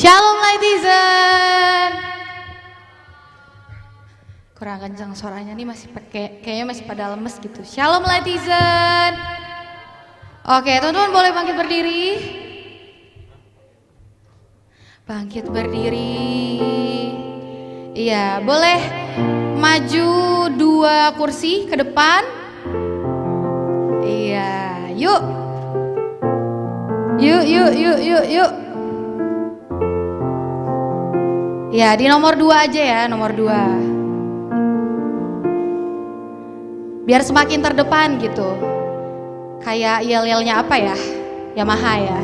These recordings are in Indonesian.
Shalom Netizen. Kurang kencang suaranya nih, masih kayaknya masih pada lemes gitu. Shalom Netizen. Oke, teman-teman boleh bangkit berdiri. Bangkit berdiri. Iya, boleh maju 2 kursi ke depan. Iya, yuk. Yuk. Ya, di nomor 2 aja ya, nomor 2. Biar semakin terdepan gitu. Kayak yel-yelnya apa ya? Yamaha ya.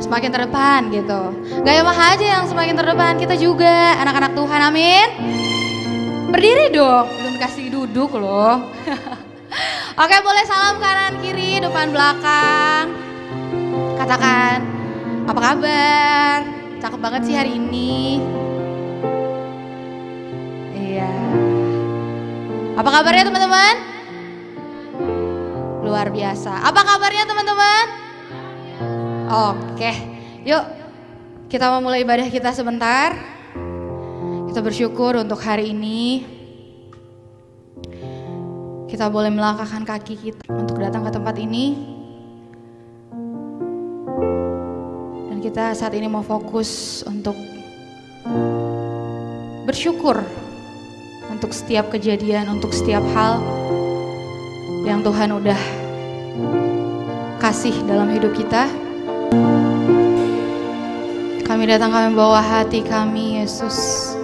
Semakin terdepan gitu. Gak Yamaha aja yang semakin terdepan, kita juga anak-anak Tuhan, amin. Berdiri dong, belum kasih duduk loh. Oke, boleh salam kanan kiri, depan belakang. Katakan, apa kabar? Cakep banget sih hari ini. Iya. Apa kabarnya teman-teman? Luar biasa. Apa kabarnya teman-teman? Oke, yuk kita mau mulai ibadah kita sebentar. Kita bersyukur untuk hari ini. Kita boleh melangkahkan kaki kita untuk datang ke tempat ini. Kita saat ini mau fokus untuk bersyukur untuk setiap kejadian, untuk setiap hal yang Tuhan udah kasih dalam hidup kita. Kami datang, kami bawa hati kami, Yesus.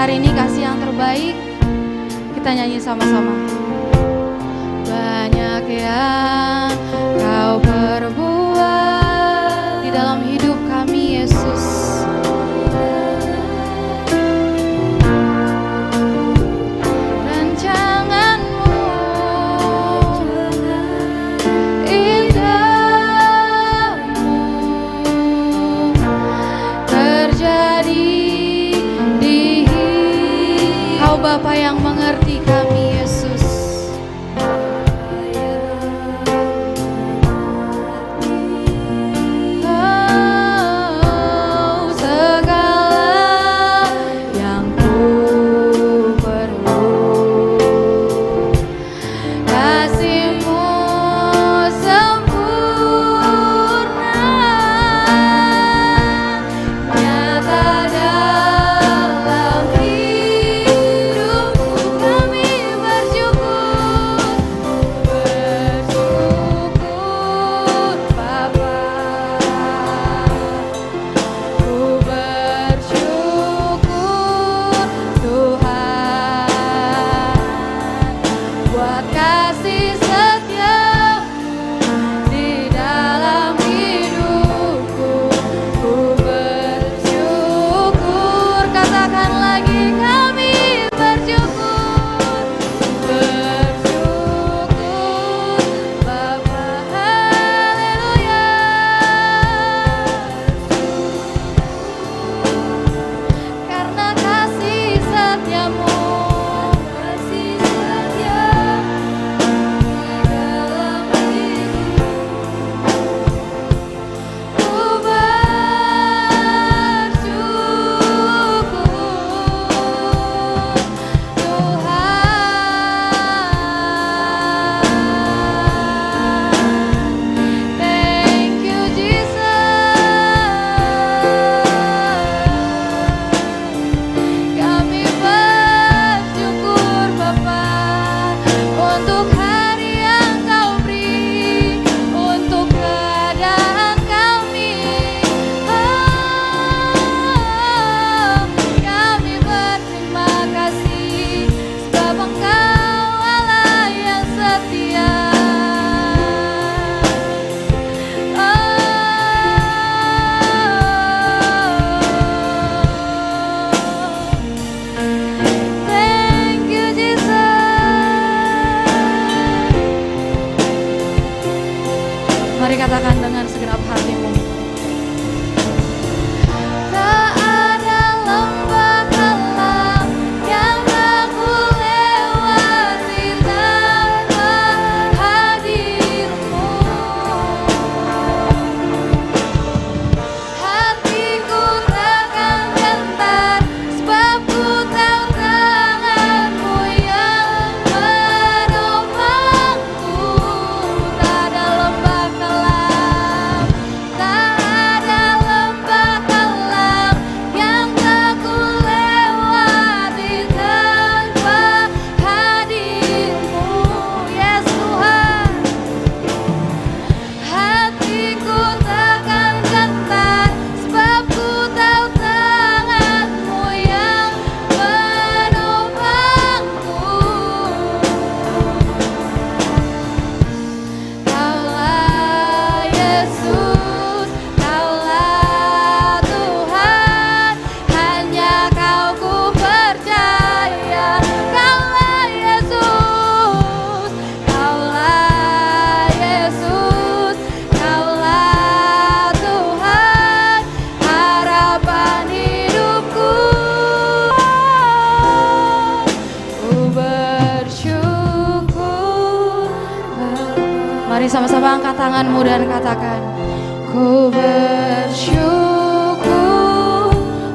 Hari ini kasih yang terbaik, kita nyanyi sama-sama. Banyak yang Kau perbuat di dalam hidup kami, Yesus. Rancangan-Mu indah-Mu terjadi. Bapa yang mengerti kami, Yesus. Oh, segala yang ku perlu, kasih-Mu Coba angkat tanganmu dan katakan, ku bersyukur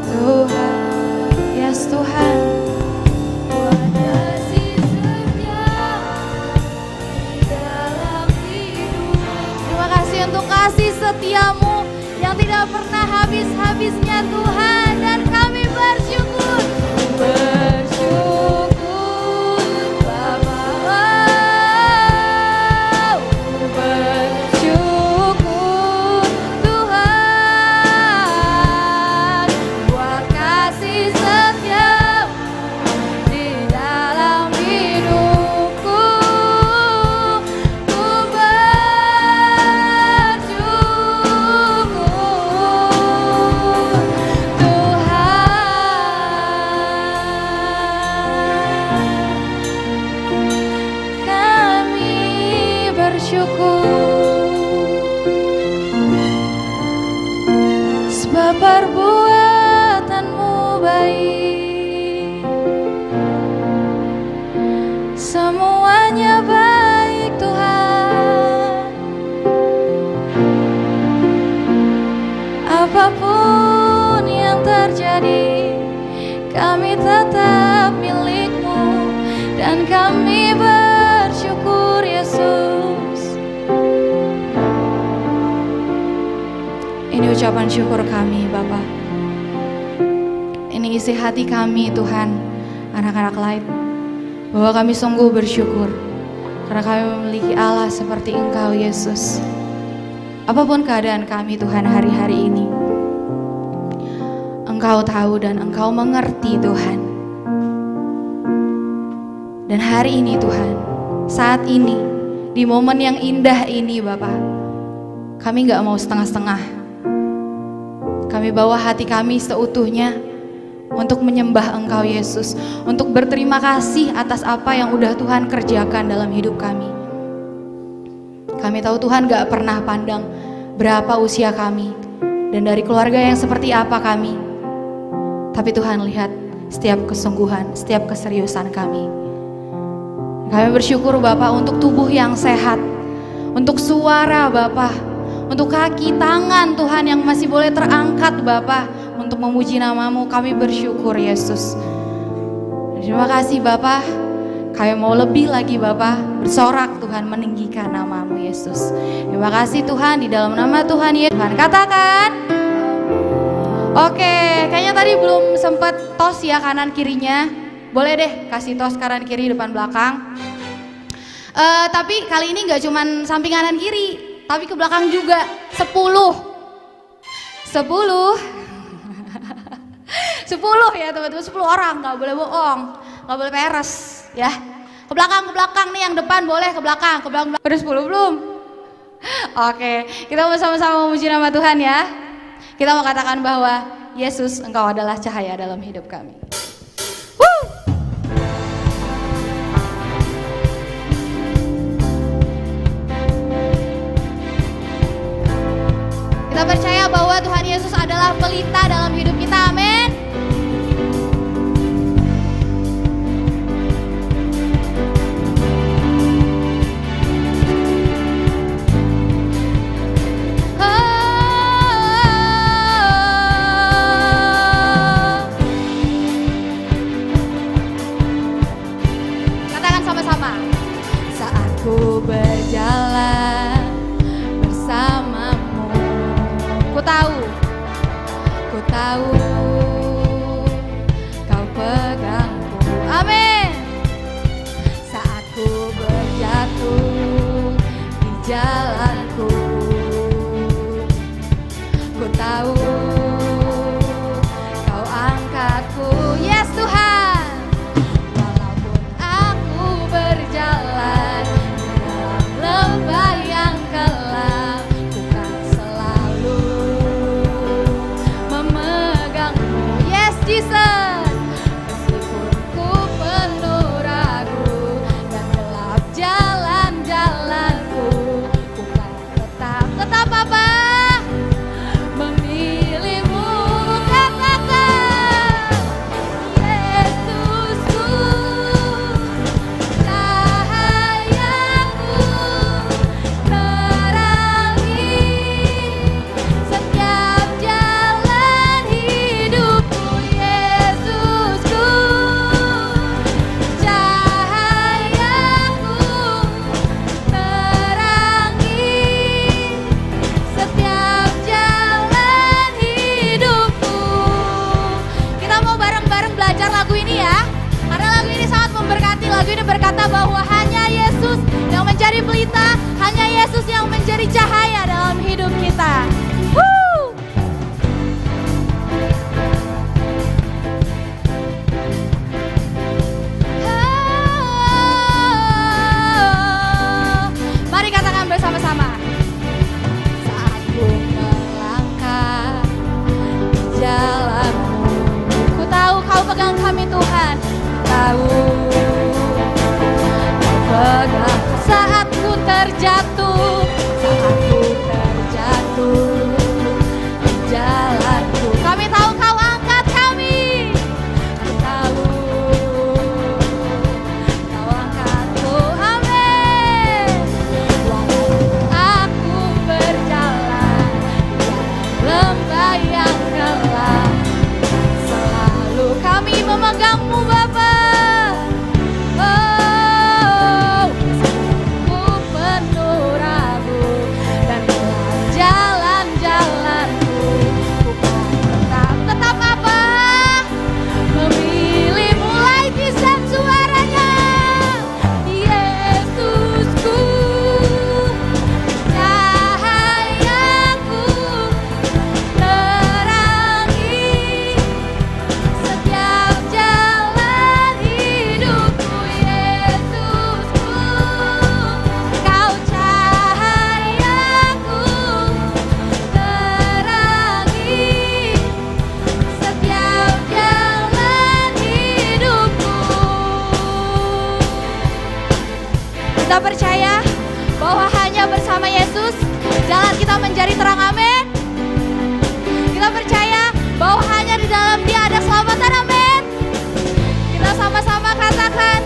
Tuhan. Yes Tuhan. Buat kasih setia di dalam hidup. Terima kasih untuk kasih setiamu yang tidak pernah habis-habisnya Tuhan. Dan kami bersyukur. Perbuatanmu baik, semuanya baik Tuhan. Apapun yang terjadi, kami tetap milik-Mu dan kami bersyukur Yesus. Ini ucapan syukur kami Bapa. Ini isi hati kami Tuhan, anak-anak Light, bahwa kami sungguh bersyukur karena kami memiliki Allah seperti Engkau Yesus. Apapun keadaan kami Tuhan hari-hari ini, Engkau tahu dan Engkau mengerti Tuhan. Dan hari ini Tuhan, saat ini, di momen yang indah ini Bapa, kami gak mau setengah-setengah. Kami bawa hati kami seutuhnya untuk menyembah Engkau Yesus, untuk berterima kasih atas apa yang udah Tuhan kerjakan dalam hidup kami. Kami tahu Tuhan gak pernah pandang berapa usia kami dan dari keluarga yang seperti apa kami. Tapi Tuhan lihat setiap kesungguhan, setiap keseriusan kami. Kami bersyukur Bapa untuk tubuh yang sehat, untuk suara Bapa, untuk kaki, tangan Tuhan yang masih boleh terangkat Bapa, untuk memuji nama-Mu. Kami bersyukur Yesus. Terima kasih Bapa. Kami mau lebih lagi Bapa, bersorak Tuhan, meninggikan nama-Mu Yesus. Terima kasih Tuhan, di dalam nama Tuhan Yesus. Tuhan katakan. Oke, kayaknya tadi belum sempat tos ya kanan kirinya. Boleh deh kasih tos kanan kiri depan belakang. Tapi kali ini gak cuman samping kanan kiri, tapi ke belakang juga. 10 ya teman-teman, 10 orang, gak boleh bohong, gak boleh peres ya. Ke belakang nih, yang depan boleh ke belakang. Udah 10 belum? Oke, kita bersama-sama memuji nama Tuhan ya. Kita mau katakan bahwa Yesus, Engkau adalah cahaya dalam hidup kami. Kita percaya bahwa Tuhan Yesus adalah pelita dalam hidup kita, amin. Katakan sama-sama. Saat ku berjalan bersamamu, ku tahu kau pegangku, amin. Saat ku berjatuh di jalanku, ku tahu kau angkatku, yes Tuhan. Walaupun aku berjalan dalam lembah yang kelam, ku kan selalu memegang lagu ini berkata bahwa hanya Yesus yang menjadi pelita, hanya Yesus yang menjadi cahaya dalam hidup kita. Woo! Mari katakan bersama-sama. Saat ku melangkah di jalanmu, ku tahu kau pegang kami Tuhan. Tahu kau pegang saat ku terjatuh, saat ku terjatuh di jalanku. Kami tahu kau angkat kami. Ku tahu kau angkatku. Amin. Walau aku berjalan di lembah yang gelap, selalu kami memegangmu Bapa. Oh, ku penuh ragu dan jalan-jalanku bukan tetap apa? Memilih mulai kisah suaranya. Yesusku, cahayaku, terangi setiap jalan hidupku. Yesusku, kau cahayaku, terangi setiap jalan hidupku. Kita percaya bahwa hanya bersama Yesus jalan kita menjadi terang. Amin. Kita percaya bahwa hanya di dalam Dia ada keselamatan. Amin. Kita sama-sama katakan.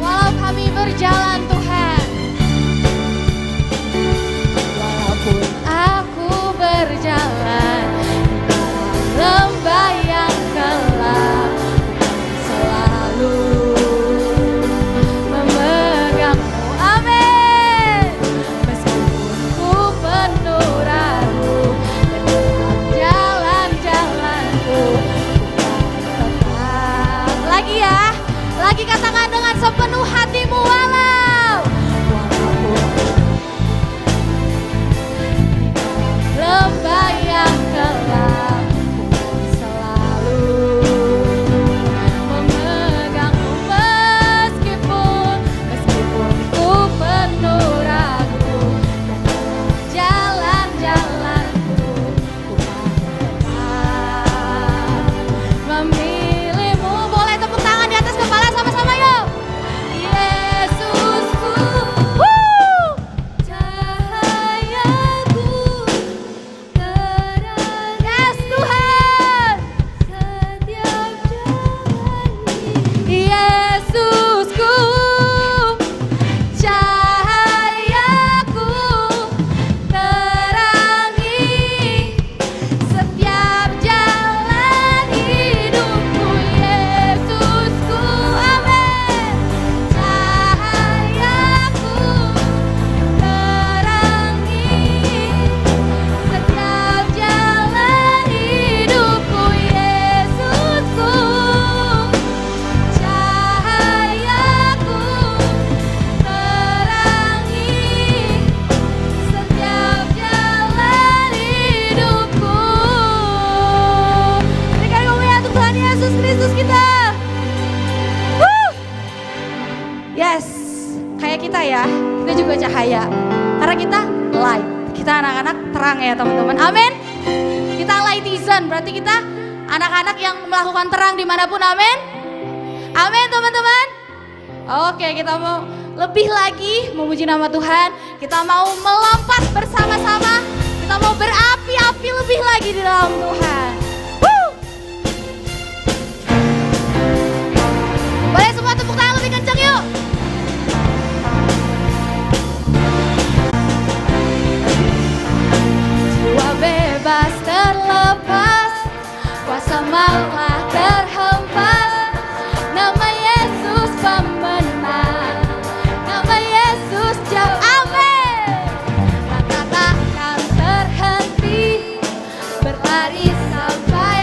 Walau kami berjalan Tuhan, walaupun aku berjalan di lembah yang gelap, selalu memegangmu. Amin. Meskipun ku penuh ragu dan dalam jalan-jalanku bukan tetap. Lagi ya, lagi katakan dengan sepenuh hatimu. Walaupun lembah yang gelap, selalu memegangmu. Meskipun ku penuh ragu dan jalan-jalanku bukan tetap memilihmu. Boleh tepuk tangan di atas kepala sama-sama yuk. Yesusku, cahayaku, terang. Yes Tuhan, setiap jalan. Yesusku, cahayaku, terangi setiap jalan hidupku. Yesusku, amin. Cahayaku, terangi setiap jalan hidupku. Yesusku, cahayaku, terangi setiap jalan hidupku. Berikan kemuliaan untuk Tuhan Yesus Kristus kita. Yes, kayak kita ya, kita juga cahaya. Karena kita light, kita anak-anak terang ya teman-teman. Amin. Kita lightizen, berarti kita anak-anak yang melakukan terang dimanapun. Amin. Amin teman-teman. Oke, kita mau lebih lagi memuji nama Tuhan. Kita mau melompat bersama-sama. Kita mau berapi-api lebih lagi di dalam Tuhan. Woo! Boleh semua tepuk tangan lebih kencang yuk. Jiwa bebas terlepas, kuasa malah terhempas. Nama Yesus pemenang, nama Yesus jauh. Amin. Tak takkan terhenti, berlari sampai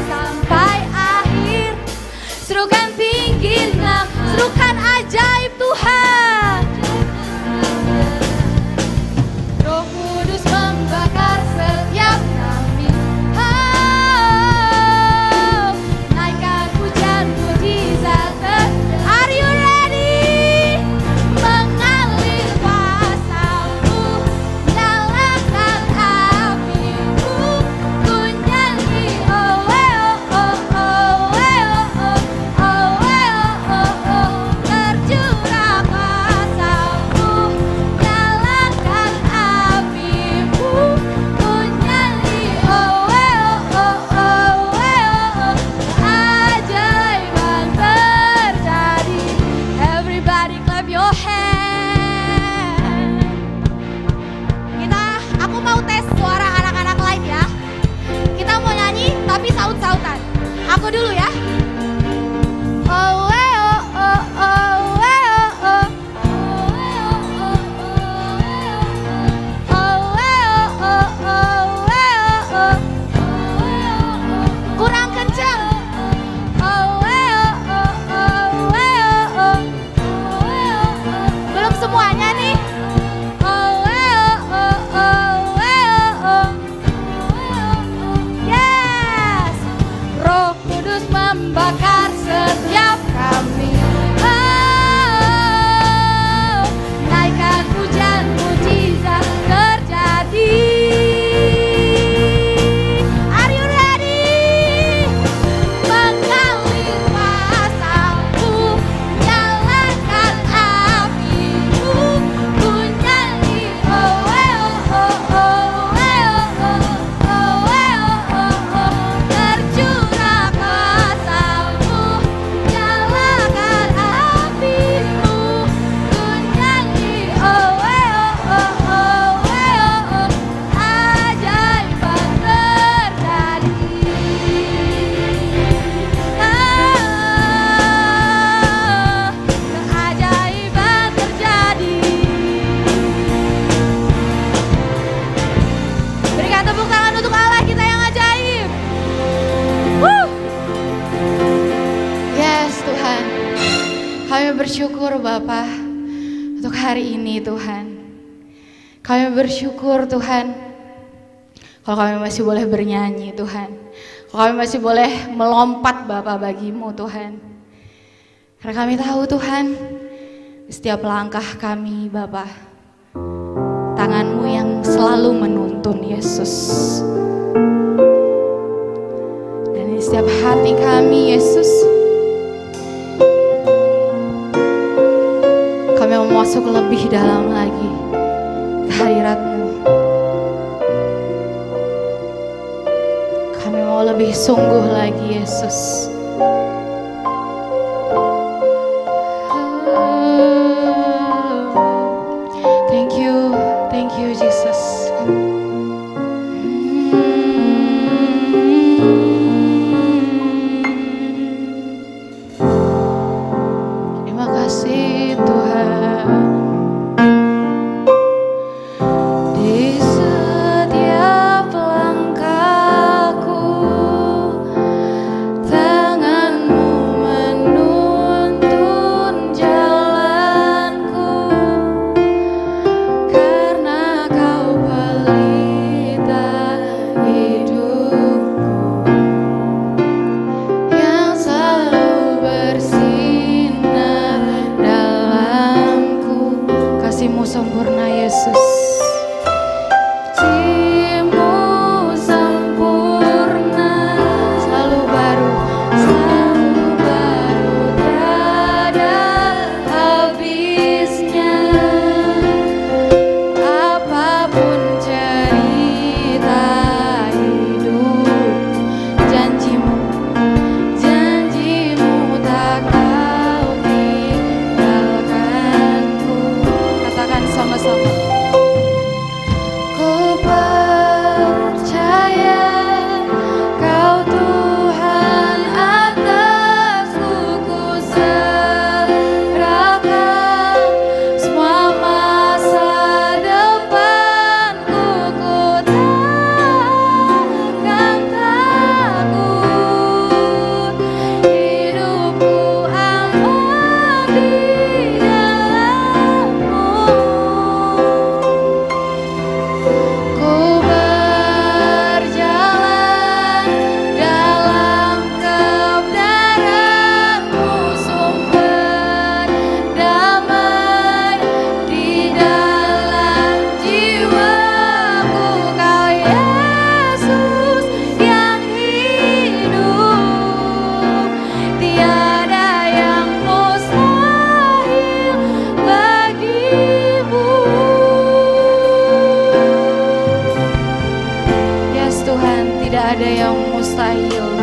sampai akhir. Serukan tinggi nama, serukan ajaib Tuhan. Roh Kudus membakar setiap kami. Oh, naikkan hujan mujizat. Are you ready? Mengalir pasalmu, nyalakan apimu, ku nyanyi oh oh oh oh oh oh oh, tercurah pasalmu, nyalakan apimu, ku nyanyi oh oh oh oh, keajaiban terjadi. Everybody clap your hand. Aku mau tes suara anak-anak lain ya. Kita mau nyanyi tapi saut-sautan. Aku dulu ya. Oh oh oh oh oh oh. Kurang kencang. Belum semuanya nih. Yes. Roh Kudus membakar setiap kami. Oh, naikkan hujan mujizat terjadi. Are you ready? Mengalir pasalmu, nyalakan apimu, ku nyanyi oh oh oh oh oh oh, tercurah pasalmu, nyalakan apimu, ku nyanyi oh oh oh oh, keajaiban terjadi. Keajaiban terjadi. Berikan tepuk tangan untuk Allah kita yang ajaib. Woo! Yes Tuhan, kami bersyukur Bapa untuk hari ini Tuhan. Kami bersyukur Tuhan kalau kami masih boleh bernyanyi Tuhan. Kalau kami masih boleh melompat Bapa bagimu Tuhan. Karena kami tahu Tuhan, di setiap langkah kami Bapa, tangan-Mu yang selalu menuntun Yesus. Dan di setiap hati kami Yesus, kami mau masuk lebih dalam lagi ke hadirat-Mu. Kami mau lebih sungguh lagi Yesus. Thank you Jesus. Terima kasih Tuhan. Di setiap langkahku, tangan-Mu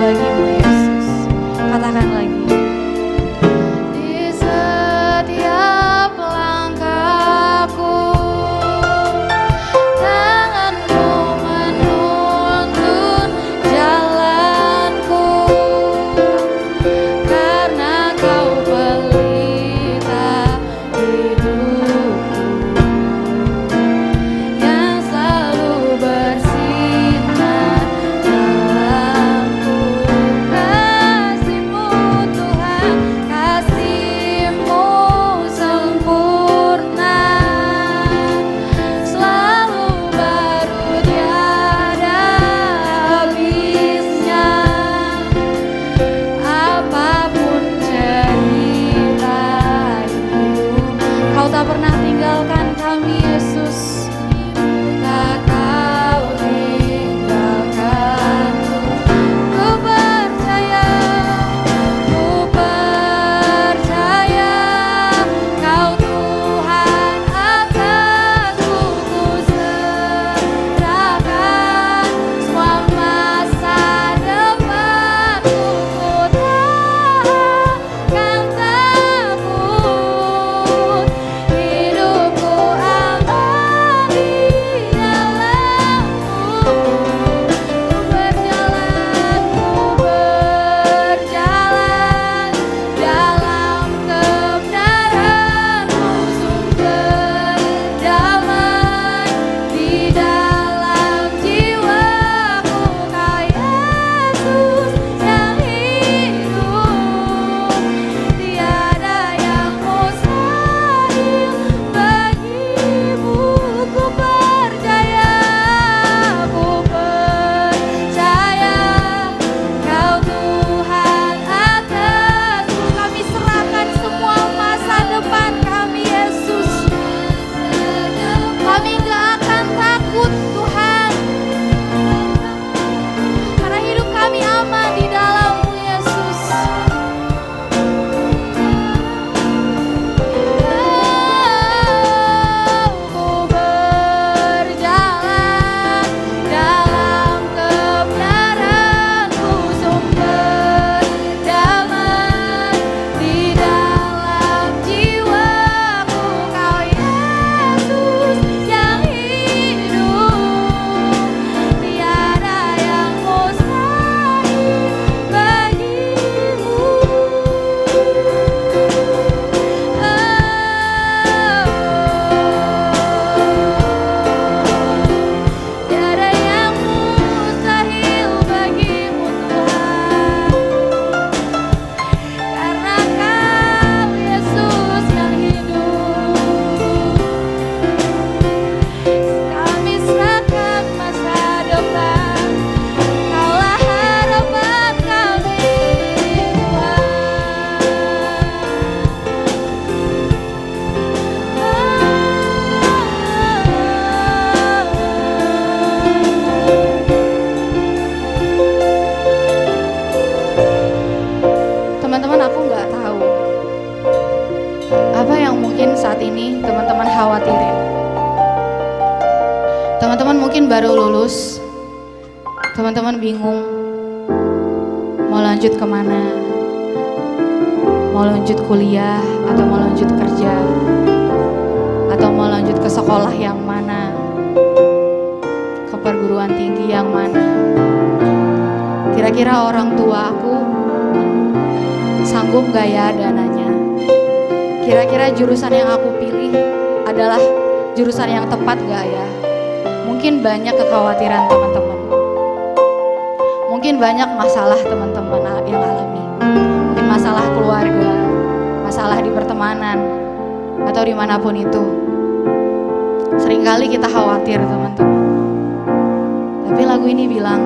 bagimu Yesus. Katakan lagi. Di setiap langkahku, tanganmu menuntun jalanku, karena kau pelita hidupku yang selalu bersinar dalamku. Kasih-Mu Tuhan, kasih-Mu sempurna, selalu baru tiada habisnya. Apapun cerita hidup, Kau tak pernah tinggalkan kami Yesus. Tak Kau tinggalkanku. Ku percaya Kau Tuhan atasku. Ku serahkan semua masa depanku. Ku takkan takut, hidupku aman di dalam-Mu. Ku berjalan dalam kebenaran-Mu, sumber damai di dalam jiwaku. Kau Yesus yang hidup, tiada yang mustahil bagimu. Ku percaya Kau Tuhan atasku. Kami serahkan semua masa depan kami Yesus. Kami gak akan takut Tuhan, karena hidup kami aman di dalam-Mu Yesus. Ku berjalan dalam kebenaran-Mu, sumber damai di dalam jiwaku. Kau Yesus yang hidup, tiada yang mustahil bagimu. Tiada yang mustahil bagimu Tuhan, karena Kau Yesus yang hidup. Kami serahkan masa depan, Kaulah harapan kami Tuhan. Teman-teman, aku nggak tahu apa yang mungkin saat ini teman-teman khawatirin. Teman-teman mungkin baru lulus, teman-teman bingung mau lanjut kemana, mau lanjut kuliah atau mau lanjut kerja, atau mau lanjut ke sekolah yang mana, ke perguruan tinggi yang mana. Kira-kira orang tua aku sanggup gak ya dananya? Kira-kira jurusan yang aku pilih adalah jurusan yang tepat gak ya? Mungkin banyak kekhawatiran teman-teman, mungkin banyak masalah teman-teman yang alami. Mungkin masalah keluarga, masalah di pertemanan, atau dimanapun itu. Seringkali kita khawatir teman-teman. Tapi lagu ini bilang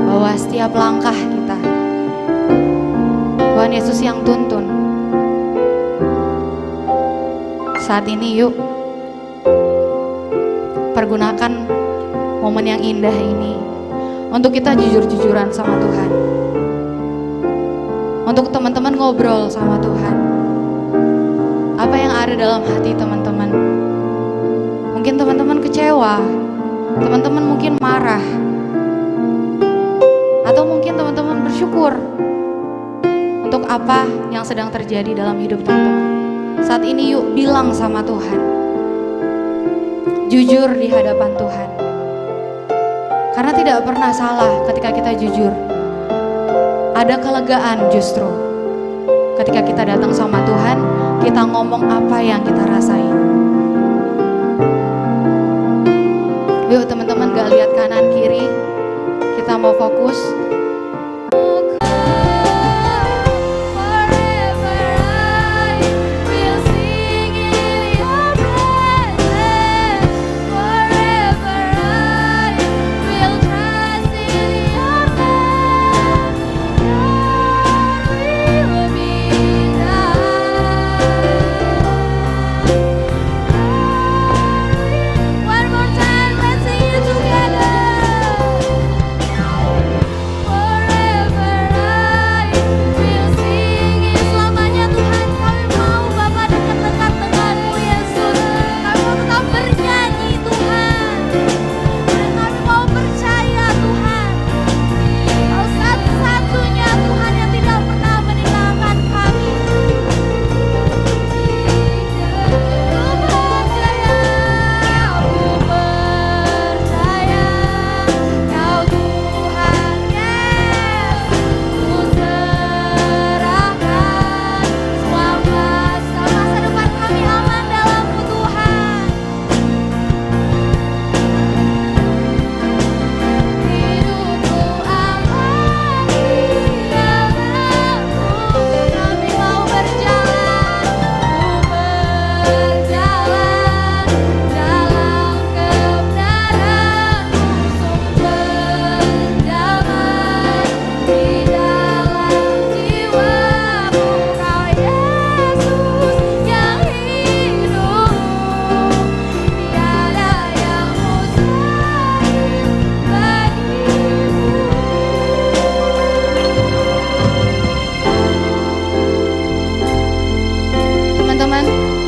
bahwa setiap langkah kita, Tuhan Yesus yang tuntun. Saat ini yuk pergunakan momen yang indah ini untuk kita jujur-jujuran sama Tuhan. Untuk teman-teman ngobrol sama Tuhan. Apa yang ada dalam hati teman-teman? Mungkin teman-teman kecewa, teman-teman mungkin marah, Atau mungkin teman-teman bersyukur untuk apa yang sedang terjadi dalam hidup teman-teman. Saat ini yuk bilang sama Tuhan, jujur di hadapan Tuhan. Karena tidak pernah salah ketika kita jujur. Ada kelegaan justru ketika kita datang sama Tuhan, kita ngomong apa yang kita rasain. Yuk teman-teman, gak lihat kanan kiri, kita mau fokus.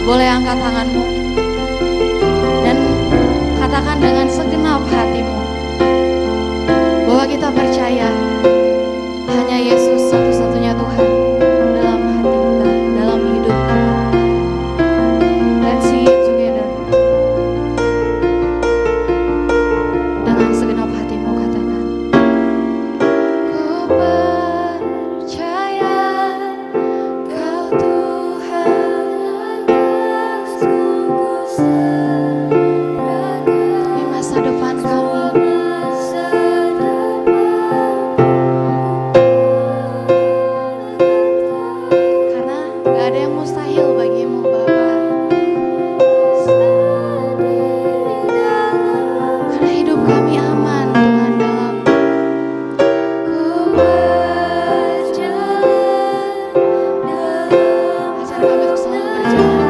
Boleh angkat tanganmu dan katakan dengan segenap hatimu bahwa kita percaya hanya Yesus satu-satunya Tuhan dalam hati kita, dalam hidup kita. Let's see it together. Dengan segenap hatimu katakan, ku percaya Kau Tuhan. Di masa depan kami, karena gak ada yang mustahil bagimu Bapa. Karena hidup kami aman Tuhan dalam ajar kami untuk selalu berjalan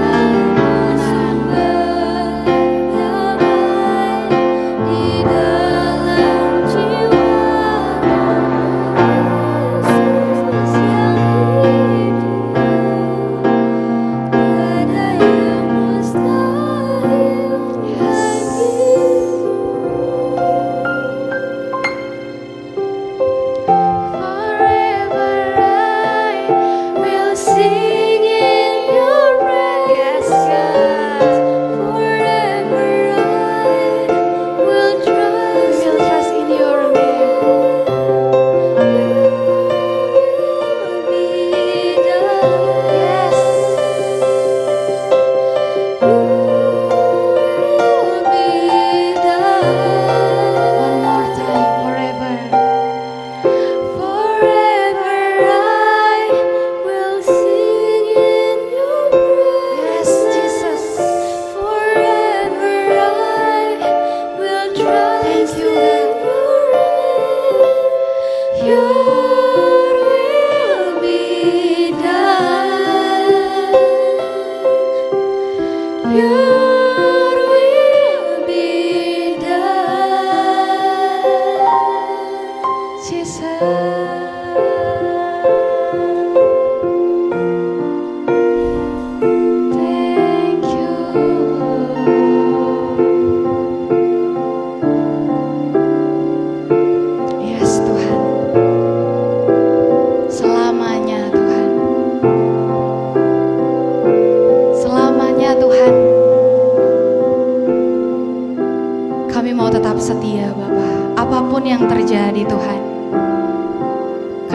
Yes Tuhan.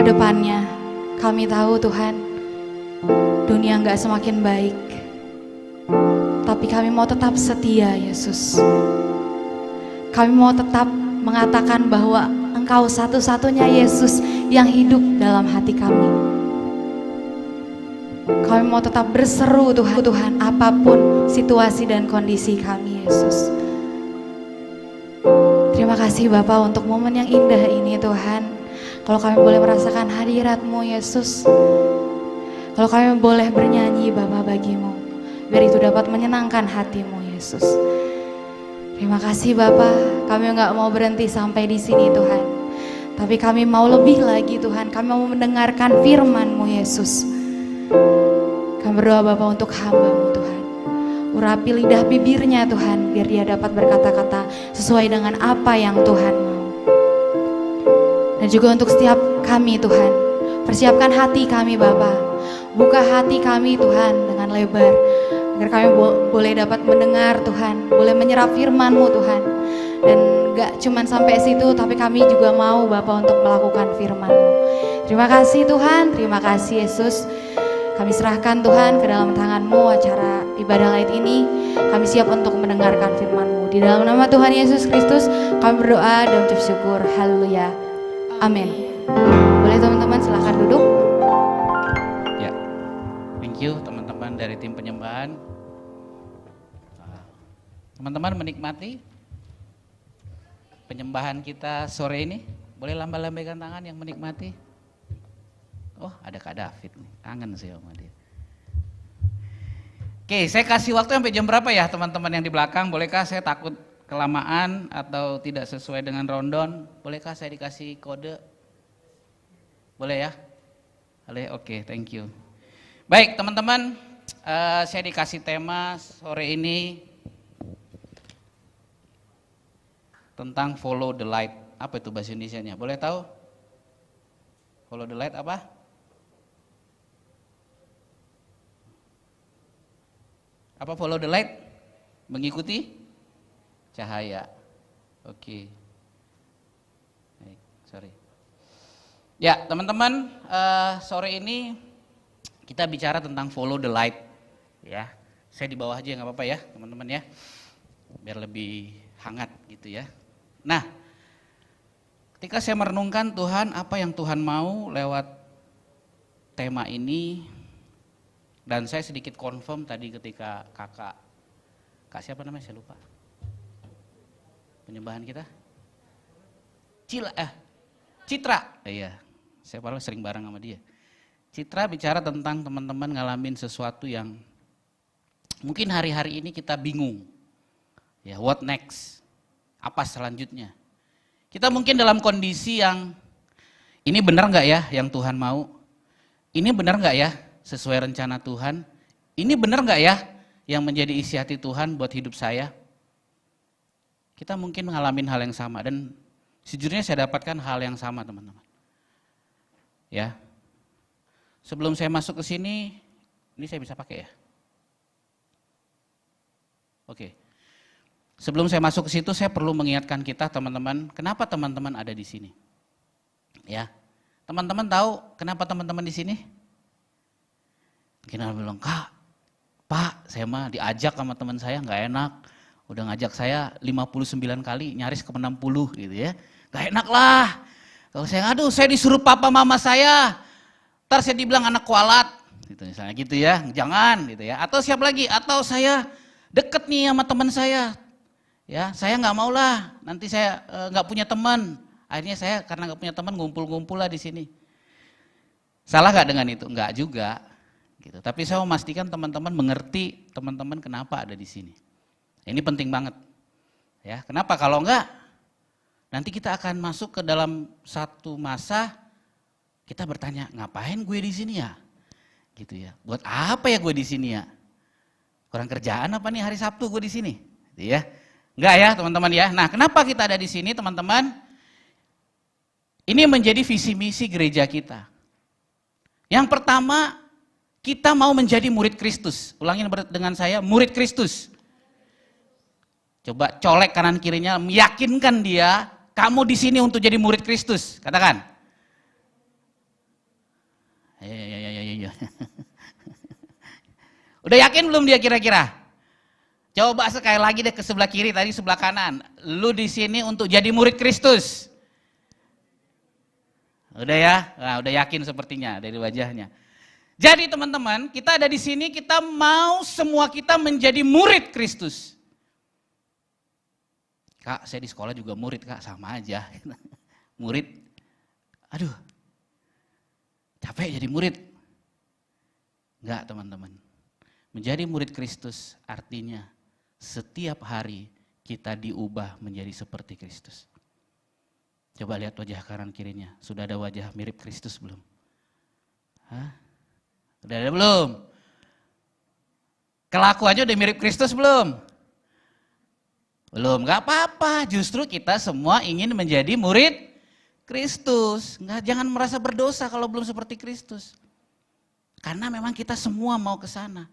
Kedepannya kami tahu Tuhan, dunia nggak semakin baik, tapi kami mau tetap setia Yesus. Kami mau tetap mengatakan bahwa Engkau satu-satunya Yesus yang hidup dalam hati kami. Kami mau tetap berseru Tuhan, apapun situasi dan kondisi kami Yesus. Terima kasih Bapa untuk momen yang indah ini Tuhan. Kalau kami boleh merasakan hadirat-Mu Yesus, kalau kami boleh bernyanyi Bapa bagimu, biar itu dapat menyenangkan hati-Mu Yesus. Terima kasih Bapa, kami nggak mau berhenti sampai di sini Tuhan, tapi kami mau lebih lagi Tuhan. Kami mau mendengarkan firman-Mu Yesus. Kami berdoa Bapa untuk hamba-Mu Tuhan, urapi lidah bibirnya Tuhan, biar dia dapat berkata-kata sesuai dengan apa yang Tuhan mau. Dan juga untuk setiap kami Tuhan, persiapkan hati kami Bapa, buka hati kami Tuhan dengan lebar, agar kami boleh dapat mendengar Tuhan, boleh menyerap firman-Mu Tuhan. Dan gak cuman sampai situ, tapi kami juga mau Bapa untuk melakukan firman-Mu. Terima kasih Tuhan, terima kasih Yesus. Kami serahkan Tuhan ke dalam tangan-Mu acara ibadah Light ini. Kami siap untuk mendengarkan firman-Mu. Di dalam nama Tuhan Yesus Kristus kami berdoa dan ucap syukur. Haleluya. Amin. Boleh teman-teman silahkan duduk. Ya, thank you teman-teman dari tim penyembahan. Teman-teman menikmati penyembahan kita sore ini. Boleh lambaikan tangan yang menikmati. Oh, ada Kak David nih, kangen sih sama dia. Oke, saya kasih waktu sampai jam berapa ya teman-teman yang di belakang? Bolehkah, saya takut kelamaan atau tidak sesuai dengan rundown? Bolehkah saya dikasih kode? Boleh ya? Boleh, oke, thank you. Baik teman-teman, saya dikasih tema sore ini tentang follow the light. Apa itu bahasa Indonesianya? Boleh tahu? Follow the light apa? Apa follow the light? Mengikuti cahaya. Oke. Baik, sorry. Ya, teman-teman, sore ini kita bicara tentang follow the light. Ya, saya di bawah aja nggak apa-apa ya, teman-teman ya, biar lebih hangat gitu ya. Nah, ketika saya merenungkan Tuhan, apa yang Tuhan mau lewat tema ini, dan saya sedikit confirm tadi ketika kak siapa namanya saya lupa, penyembahan kita, Citra, iya, saya paling sering bareng sama dia. Citra bicara tentang teman-teman ngalamin sesuatu yang mungkin hari-hari ini kita bingung, ya what next, apa selanjutnya. Kita mungkin dalam kondisi yang ini benar nggak ya yang Tuhan mau? Ini benar nggak ya sesuai rencana Tuhan? Ini benar nggak ya yang menjadi isi hati Tuhan buat hidup saya? Kita mungkin mengalami hal yang sama, dan sejujurnya saya dapatkan hal yang sama teman-teman. Ya, sebelum saya masuk ke sini, ini saya bisa pakai ya? Oke. Sebelum saya masuk ke situ, saya perlu mengingatkan kita teman-teman, kenapa teman-teman ada di sini? Ya, teman-teman tahu kenapa teman-teman di sini? Mungkin orang bilang, Kak, Pak, saya mah diajak sama teman saya nggak enak, udah ngajak saya 59 kali, nyaris ke 60 gitu ya, nggak enak lah. Kalau saya aduh, saya disuruh papa mama saya, ntar saya dibilang anak kualat, gitu misalnya gitu ya, jangan gitu ya. Atau siapa lagi? Atau saya deket nih sama teman saya. Ya, saya nggak mau lah, nanti saya nggak punya teman. Akhirnya saya karena nggak punya teman ngumpul-ngumpul lah di sini. Salah nggak dengan itu? Nggak juga. Gitu. Tapi saya mau memastikan teman-teman mengerti teman-teman kenapa ada di sini. Ini penting banget. Ya, kenapa? Kalau enggak, nanti kita akan masuk ke dalam satu masa kita bertanya, ngapain gue di sini ya? Gitu ya. Buat apa ya gue di sini ya? Kurang kerjaan apa nih hari Sabtu gue di sini? Gitu ya. Enggak ya teman-teman ya. Nah, kenapa kita ada di sini teman-teman? Ini menjadi visi misi gereja kita. Yang pertama, kita mau menjadi murid Kristus. Ulangin dengan saya, murid Kristus. Coba colek kanan kirinya, meyakinkan dia, kamu di sini untuk jadi murid Kristus. Katakan. Ya. Udah yakin belum dia kira-kira? Coba sekali lagi deh ke sebelah kiri, tadi sebelah kanan. Lu di sini untuk jadi murid Kristus. Udah ya? Nah, udah yakin sepertinya dari wajahnya. Jadi teman-teman, kita ada di sini, kita mau semua kita menjadi murid Kristus. Kak, saya di sekolah juga murid, Kak, sama aja. Murid, aduh, capek jadi murid. Enggak, teman-teman. Menjadi murid Kristus artinya setiap hari kita diubah menjadi seperti Kristus. Coba lihat wajah kanan kirinya, sudah ada wajah mirip Kristus belum? Hah? Udah ada belum? Kelakuannya udah mirip Kristus belum? Belum, gak apa-apa, justru kita semua ingin menjadi murid Kristus. Jangan merasa berdosa kalau belum seperti Kristus. Karena memang kita semua mau ke sana,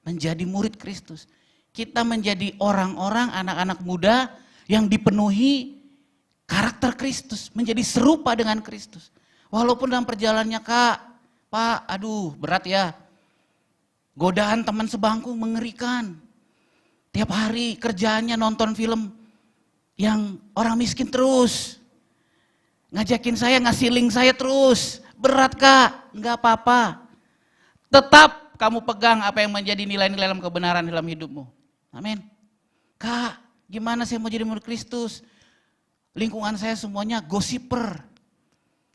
menjadi murid Kristus. Kita menjadi orang-orang, anak-anak muda yang dipenuhi karakter Kristus, menjadi serupa dengan Kristus. Walaupun dalam perjalanannya, Kak, Pak, aduh berat ya. Godaan teman sebangku mengerikan. Tiap hari kerjaannya nonton film yang orang miskin terus. Ngajakin saya, ngasih link saya terus. Berat, Kak, enggak apa-apa. Tetap kamu pegang apa yang menjadi nilai-nilai dalam kebenaran dalam hidupmu. Amin. Kak, gimana saya mau jadi murid Kristus? Lingkungan saya semuanya gosiper.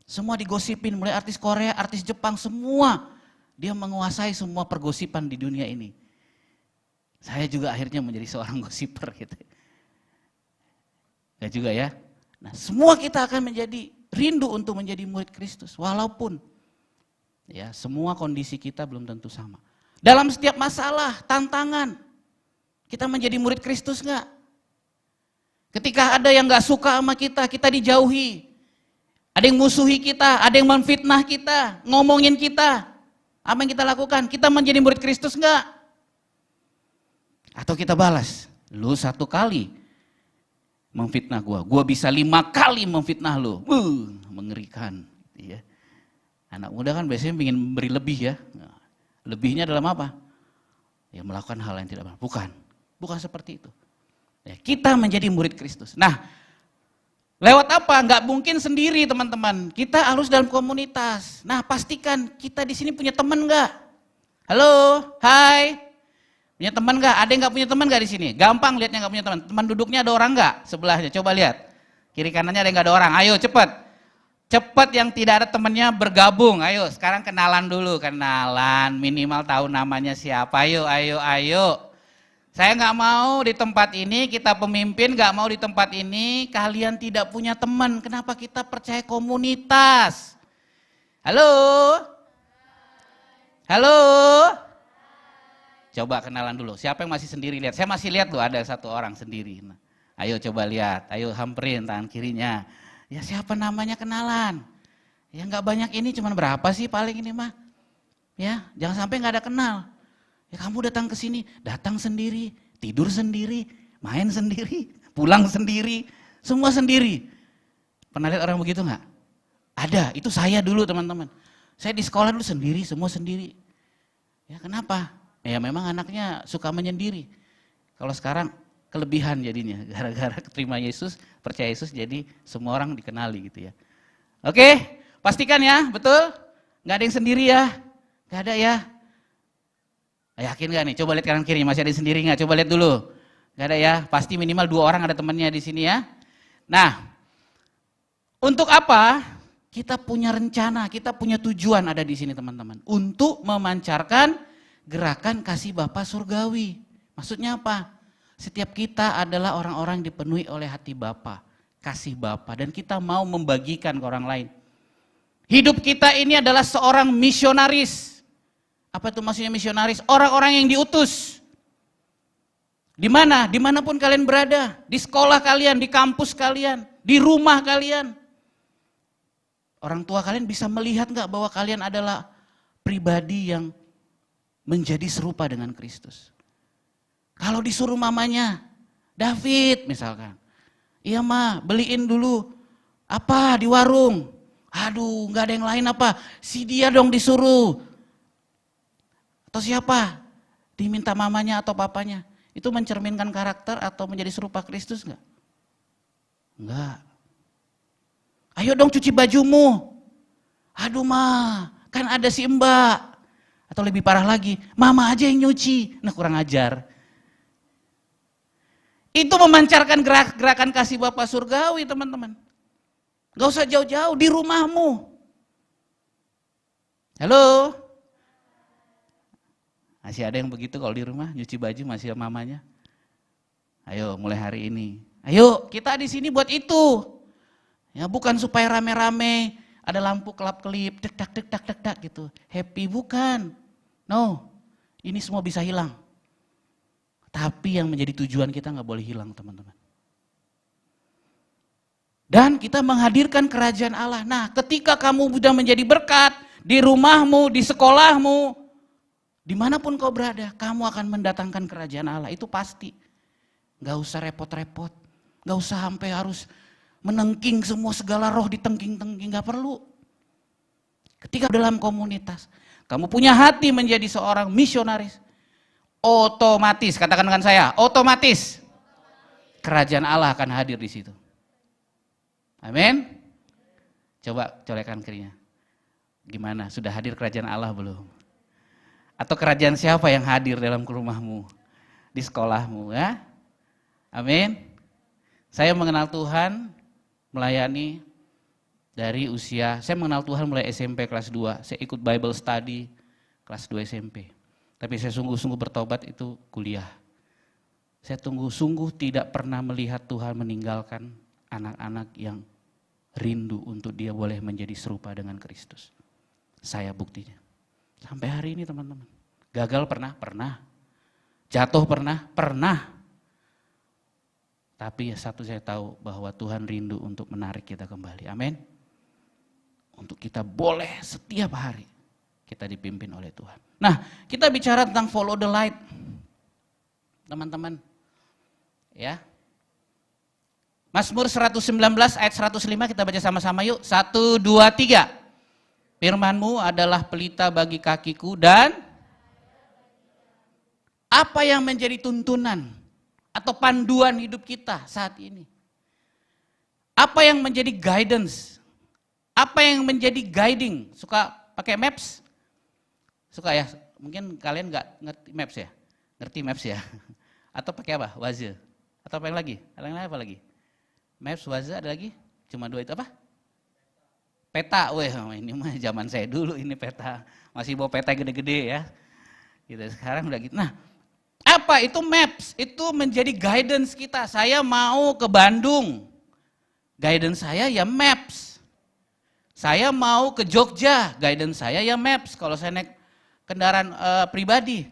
Semua digosipin, mulai artis Korea, artis Jepang, semua. Dia menguasai semua pergosipan di dunia ini. Saya juga akhirnya menjadi seorang gosiper gitu. Gak juga ya. Nah, semua kita akan menjadi rindu untuk menjadi murid Kristus. Walaupun ya semua kondisi kita belum tentu sama. Dalam setiap masalah, tantangan, kita menjadi murid Kristus enggak? Ketika ada yang gak suka sama kita, kita dijauhi. Ada yang musuhi kita, ada yang menfitnah kita, ngomongin kita. Apa yang kita lakukan? Kita menjadi murid Kristus enggak? Atau kita balas, lu 1 kali memfitnah gua bisa 5 kali memfitnah lu. Mengerikan. Ya. Anak muda kan biasanya ingin beri lebih ya. Nah, lebihnya dalam apa? Ya melakukan hal yang tidak benar. Bukan seperti itu. Ya, kita menjadi murid Kristus. Nah, lewat apa? Enggak mungkin sendiri teman-teman. Kita harus dalam komunitas. Nah, pastikan kita di sini punya teman enggak? Halo, hai. Punya teman enggak? Ada yang enggak punya teman enggak di sini? Gampang lihatnya enggak punya teman. Teman duduknya ada orang enggak sebelahnya? Coba lihat. Kiri kanannya ada yang enggak ada orang. Ayo cepet. Cepet yang tidak ada temannya bergabung. Ayo sekarang kenalan dulu. Kenalan minimal tahu namanya siapa. Ayo. Saya nggak mau di tempat ini, kita pemimpin nggak mau di tempat ini, kalian tidak punya teman. Kenapa kita percaya komunitas? Halo? Halo? Coba kenalan dulu, siapa yang masih sendiri lihat? Saya masih lihat loh ada 1 orang sendiri. Nah, ayo coba lihat, ayo hamperin tangan kirinya. Ya siapa namanya kenalan? Ya nggak banyak ini, cuman berapa sih paling ini mah? Ya jangan sampai nggak ada kenal. Ya kamu datang ke sini, datang sendiri, tidur sendiri, main sendiri, pulang sendiri, semua sendiri. Pernah lihat orang begitu nggak? Ada, itu saya dulu teman-teman. Saya di sekolah dulu sendiri, semua sendiri. Ya kenapa? Ya memang anaknya suka menyendiri. Kalau sekarang kelebihan jadinya, gara-gara terima Yesus, percaya Yesus, jadi semua orang dikenali gitu ya. Oke, pastikan ya, betul? Nggak ada yang sendiri ya? Nggak ada ya? Yakin gak nih? Coba lihat kanan kiri, masih ada yang sendiri gak? Coba lihat dulu. Gak ada ya? Pasti minimal 2 orang ada temannya di sini ya. Nah, untuk apa? Kita punya rencana, kita punya tujuan ada di sini teman-teman. Untuk memancarkan gerakan kasih Bapa surgawi. Maksudnya apa? Setiap kita adalah orang-orang yang dipenuhi oleh hati Bapa, kasih Bapa, dan kita mau membagikan ke orang lain. Hidup kita ini adalah seorang misionaris. Apa itu maksudnya misionaris? Orang-orang yang diutus. Di mana? Dimanapun kalian berada. Di sekolah kalian, di kampus kalian, di rumah kalian. Orang tua kalian bisa melihat gak bahwa kalian adalah pribadi yang menjadi serupa dengan Kristus. Kalau disuruh mamanya, David misalkan. Iya ma, beliin dulu apa di warung. Aduh, nggak ada yang lain apa? Si dia dong disuruh. Atau siapa? Diminta mamanya atau papanya. Itu mencerminkan karakter atau menjadi serupa Kristus nggak? Enggak. Ayo dong cuci bajumu. Aduh ma, kan ada si mbak. Atau lebih parah lagi, mama aja yang nyuci. Nah kurang ajar. Itu memancarkan gerakan kasih Bapa surgawi teman-teman. Gak usah jauh-jauh, di rumahmu. Halo? Masih ada yang begitu kalau di rumah, nyuci baju masih mamanya. Ayo mulai hari ini. Ayo kita di sini buat itu. Ya bukan supaya rame-rame, ada lampu kelap-kelip, dek-dak gitu. Happy bukan. No, ini semua bisa hilang. Tapi yang menjadi tujuan kita nggak boleh hilang teman-teman. Dan kita menghadirkan kerajaan Allah. Nah ketika kamu sudah menjadi berkat di rumahmu, di sekolahmu, dimanapun kau berada, kamu akan mendatangkan kerajaan Allah. Itu pasti. Nggak usah repot-repot. Nggak usah sampai harus menengking semua segala roh ditengking-tengking. Nggak perlu. Ketika dalam komunitas, kamu punya hati menjadi seorang misionaris. Otomatis, katakan dengan saya, otomatis kerajaan Allah akan hadir di situ. Amin. Coba colekan kirinya. Gimana? Sudah hadir kerajaan Allah belum? Atau kerajaan siapa yang hadir dalam rumahmu, di sekolahmu ya? Amin. Saya mengenal Tuhan, melayani dari usia, saya mengenal Tuhan mulai SMP kelas 2. Saya ikut Bible study kelas 2 SMP. Tapi saya sungguh-sungguh bertobat itu kuliah. Saya sungguh tidak pernah melihat Tuhan meninggalkan anak-anak yang rindu untuk dia boleh menjadi serupa dengan Kristus. Saya buktinya. Sampai hari ini teman-teman. Gagal pernah? Pernah. Jatuh pernah? Pernah. Tapi satu saya tahu bahwa Tuhan rindu untuk menarik kita kembali. Amin. Untuk kita boleh setiap hari kita dipimpin oleh Tuhan. Nah, kita bicara tentang follow the light. Teman-teman. Ya. Mazmur 119 ayat 105 kita baca sama-sama yuk. 1, 2, 3. Firman-Mu adalah pelita bagi kakiku dan apa yang menjadi tuntunan atau panduan hidup kita saat ini? Apa yang menjadi guidance? Apa yang menjadi guiding? Suka pakai maps? Suka ya? Mungkin kalian nggak ngerti maps ya? Ngerti maps ya? Atau pakai apa? Waze? Atau apa yang lagi? Ada yang lain apa lagi? Maps, Waze, ada lagi? Cuma 2 itu apa? Peta, weh ini mah zaman saya dulu ini peta. Masih bawa peta gede-gede ya. Gitu, sekarang udah gitu. Nah, apa itu maps? Itu menjadi guidance kita. Saya mau ke Bandung. Guidance saya ya maps. Saya mau ke Jogja. Guidance saya ya maps. Kalau saya naik kendaraan pribadi.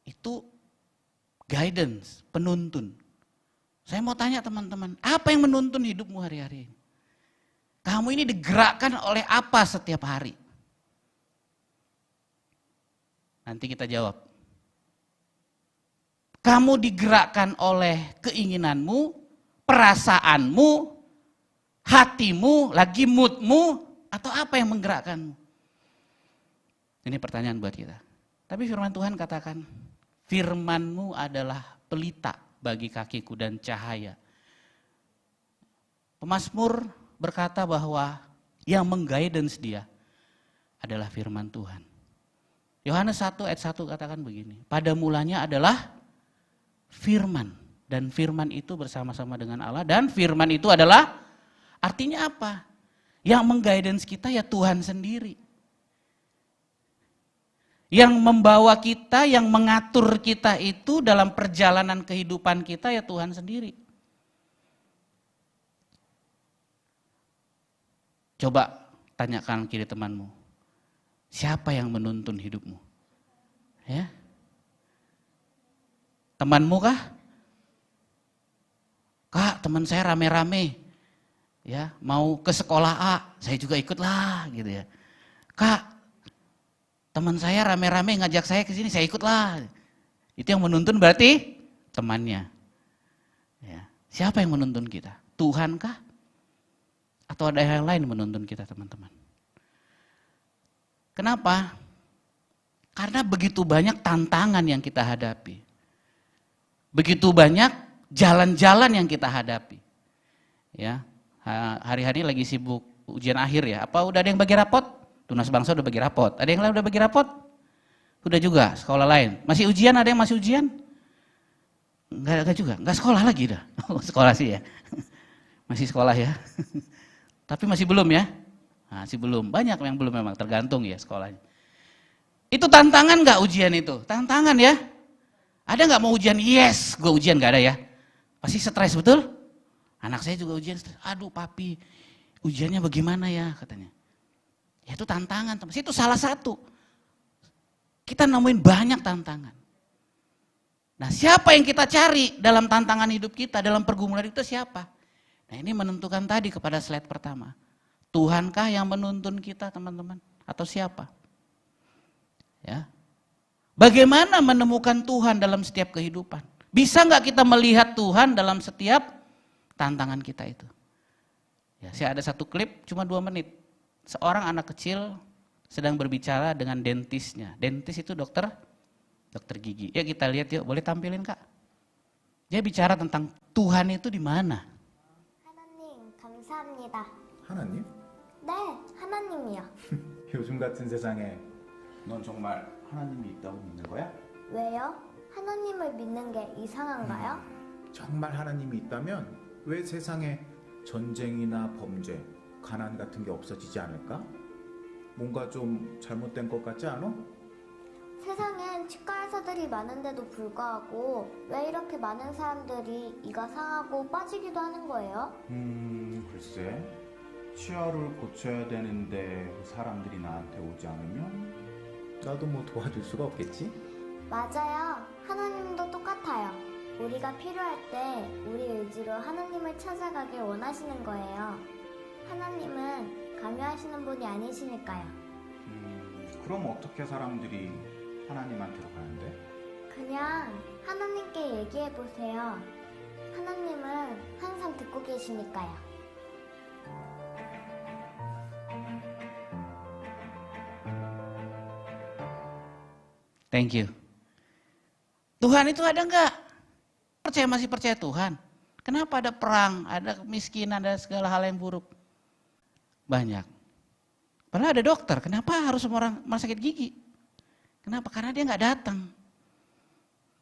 Itu guidance, penuntun. Saya mau tanya teman-teman, apa yang menuntun hidupmu hari-hari ini? Kamu ini digerakkan oleh apa setiap hari? Nanti kita jawab. Kamu digerakkan oleh keinginanmu, perasaanmu, hatimu, lagi moodmu, atau apa yang menggerakkanmu? Ini pertanyaan buat kita. Tapi firman Tuhan katakan, firman-Mu adalah pelita bagi kakiku dan cahaya. Pemazmur berkata bahwa yang mengguidance dia adalah firman Tuhan. Yohanes 1 ayat 1 katakan begini, pada mulanya adalah firman, dan firman itu bersama-sama dengan Allah, dan firman itu adalah, artinya apa? Yang mengguidance kita ya Tuhan sendiri. Yang membawa kita, yang mengatur kita itu dalam perjalanan kehidupan kita ya Tuhan sendiri. Coba tanyakan kiri temanmu, siapa yang menuntun hidupmu? Ya, temanmu kah? Kak, teman saya rame-rame, ya mau ke sekolah A, saya juga ikutlah, gitu ya. Kak, teman saya rame-rame ngajak saya ke sini, saya ikutlah. Itu yang menuntun berarti temannya. Ya. Siapa yang menuntun kita? Tuhan kah? Atau ada hal lain menuntun kita teman-teman? Kenapa? Karena begitu banyak tantangan yang kita hadapi. Begitu banyak jalan-jalan yang kita hadapi. Ya, hari-hari lagi sibuk ujian akhir ya. Apa udah ada yang bagi rapot? Tunas Bangsa udah bagi rapot. Ada yang lain udah bagi rapot? Udah juga, sekolah lain. Masih ujian, ada yang masih ujian? Enggak juga, enggak sekolah lagi dah. Sekolah sih ya. Masih sekolah ya. Tapi masih belum ya? Masih belum, banyak yang belum memang, tergantung ya sekolahnya. Itu tantangan nggak ujian itu? Tantangan ya. Ada nggak mau ujian? Yes, gue ujian nggak ada ya. Pasti stres betul? Anak saya juga ujian stres. Aduh papi, ujiannya bagaimana ya katanya. Ya itu tantangan, teman. Itu salah satu. Kita nemuin banyak tantangan. Nah siapa yang kita cari dalam tantangan hidup kita, dalam pergumulan itu siapa? Nah ini menentukan tadi kepada slide pertama. Tuhankah yang menuntun kita teman-teman? Atau siapa? Ya. Bagaimana menemukan Tuhan dalam setiap kehidupan? Bisa nggak kita melihat Tuhan dalam setiap tantangan kita itu? Ya, saya ada satu klip cuma 2 menit. Seorang anak kecil sedang berbicara dengan dentisnya. Dentis itu dokter gigi. Ya kita lihat yuk, boleh tampilin Kak? Dia bicara tentang Tuhan itu di mana? 하나님, 감사합니다. 하나님? 네, 하나님이요. 요즘 같은 세상에 넌 정말 하나님이 있다고 믿는 거야? 왜요? 하나님을 믿는 게 이상한가요? 정말 하나님이 있다면 왜 세상에 전쟁이나 범죄, 가난 같은 게 없어지지 않을까? 뭔가 좀 잘못된 것 같지 않아? 세상엔 치과 의사들이 많은데도 불구하고 왜 이렇게 많은 사람들이 이가 상하고 빠지기도 하는 거예요? 글쎄. 치아를 고쳐야 되는데 사람들이 나한테 오지 않으면 나도 뭐 도와줄 수가 없겠지? 맞아요. 하나님도 똑같아요. 우리가 필요할 때 우리 의지로 하나님을 찾아가길 원하시는 거예요. 하나님은 강요하시는 분이 아니시니까요. 그럼 어떻게 사람들이 하나님한테로 가는데? 그냥 하나님께 얘기해 보세요. 하나님은 항상 듣고 계시니까요. Thank you. Tuhan itu ada enggak? Masih percaya Tuhan? Kenapa ada perang, ada kemiskinan, ada segala hal yang buruk? Banyak. Padahal ada dokter, kenapa harus orang sakit gigi? Kenapa? Karena dia nggak datang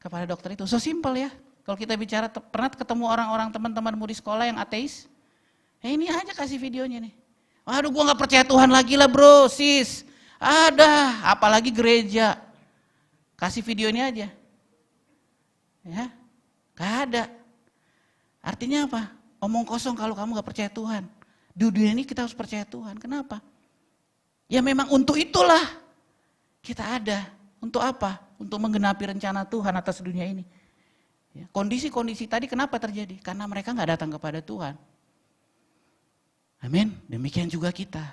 kepada dokter itu. So simple ya. Kalau kita bicara, pernah ketemu orang-orang teman-temanmu di sekolah yang ateis? Ini aja kasih videonya nih. Waduh, gua nggak percaya Tuhan lagi lah bro, sis. Ada, apalagi gereja. Kasih video ini aja. Ya, gak ada. Artinya apa? Omong kosong kalau kamu gak percaya Tuhan. Di dunia ini kita harus percaya Tuhan. Kenapa? Ya memang untuk itulah kita ada. Untuk apa? Untuk menggenapi rencana Tuhan atas dunia ini. Ya, kondisi-kondisi tadi kenapa terjadi? Karena mereka gak datang kepada Tuhan. Amin. Demikian juga kita.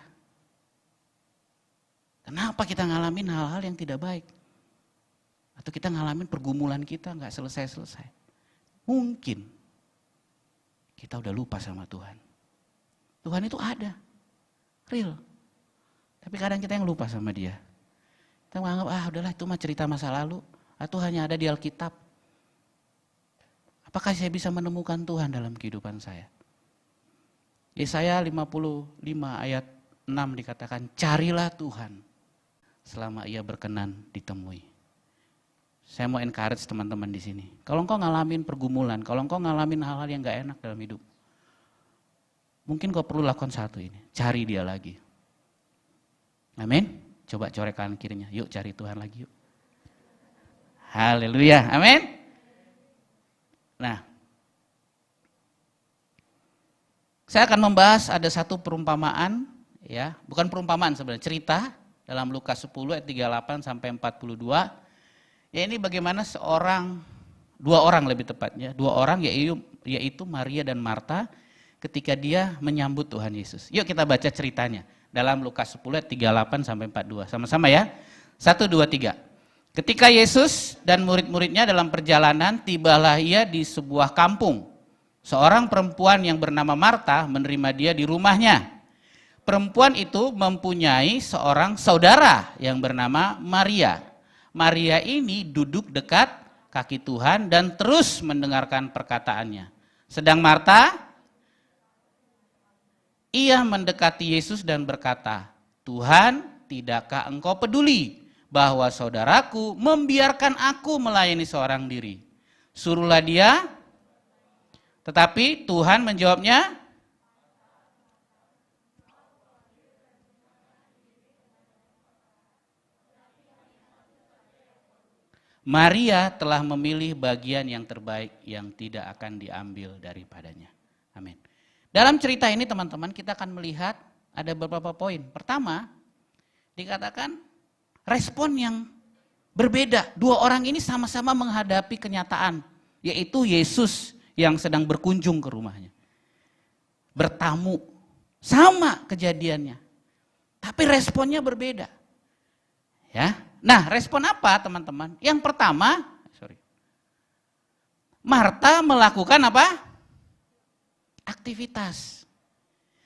Kenapa kita ngalamin hal-hal yang tidak baik? Atau kita ngalamin pergumulan kita nggak selesai-selesai. Mungkin kita udah lupa sama Tuhan. Tuhan itu ada, real. Tapi kadang kita yang lupa sama dia. Kita menganggap, udahlah itu mah cerita masa lalu. Atau hanya ada di Alkitab. Apakah saya bisa menemukan Tuhan dalam kehidupan saya? Yesaya 55 ayat 6 dikatakan, carilah Tuhan selama ia berkenan ditemui. Saya mau encourage teman-teman di sini. Kalau engkau ngalamin pergumulan, kalau engkau ngalamin hal-hal yang gak enak dalam hidup, mungkin kau perlu lakukan satu ini, cari dia lagi. Amin. Coba corek kanan kirinya, yuk cari Tuhan lagi yuk. Haleluya, amin. Nah, saya akan membahas ada satu perumpamaan, ya, bukan perumpamaan sebenarnya, cerita dalam Lukas 10 ayat 38 sampai 42. Ya ini bagaimana dua orang lebih tepatnya, dua orang yaitu Maria dan Marta ketika dia menyambut Tuhan Yesus. Yuk kita baca ceritanya dalam Lukas 10 ayat 38 sampai 42. Sama-sama ya. 1, 2, 3. Ketika Yesus dan murid-muridnya dalam perjalanan, tibalah ia di sebuah kampung. Seorang perempuan yang bernama Marta menerima dia di rumahnya. Perempuan itu mempunyai seorang saudara yang bernama Maria. Maria ini duduk dekat kaki Tuhan dan terus mendengarkan perkataannya. Sedang Marta, ia mendekati Yesus dan berkata, Tuhan, tidakkah engkau peduli bahwa saudaraku membiarkan aku melayani seorang diri? Suruhlah dia. Tetapi Tuhan menjawabnya, Maria telah memilih bagian yang terbaik yang tidak akan diambil daripadanya. Amin. Dalam cerita ini teman-teman kita akan melihat ada beberapa poin. Pertama, dikatakan respon yang berbeda. Dua orang ini sama-sama menghadapi kenyataan, yaitu Yesus yang sedang berkunjung ke rumahnya. Bertamu, sama kejadiannya. Tapi responnya berbeda. Ya. Nah, respon apa teman-teman? Yang pertama, Marta melakukan apa? Aktivitas.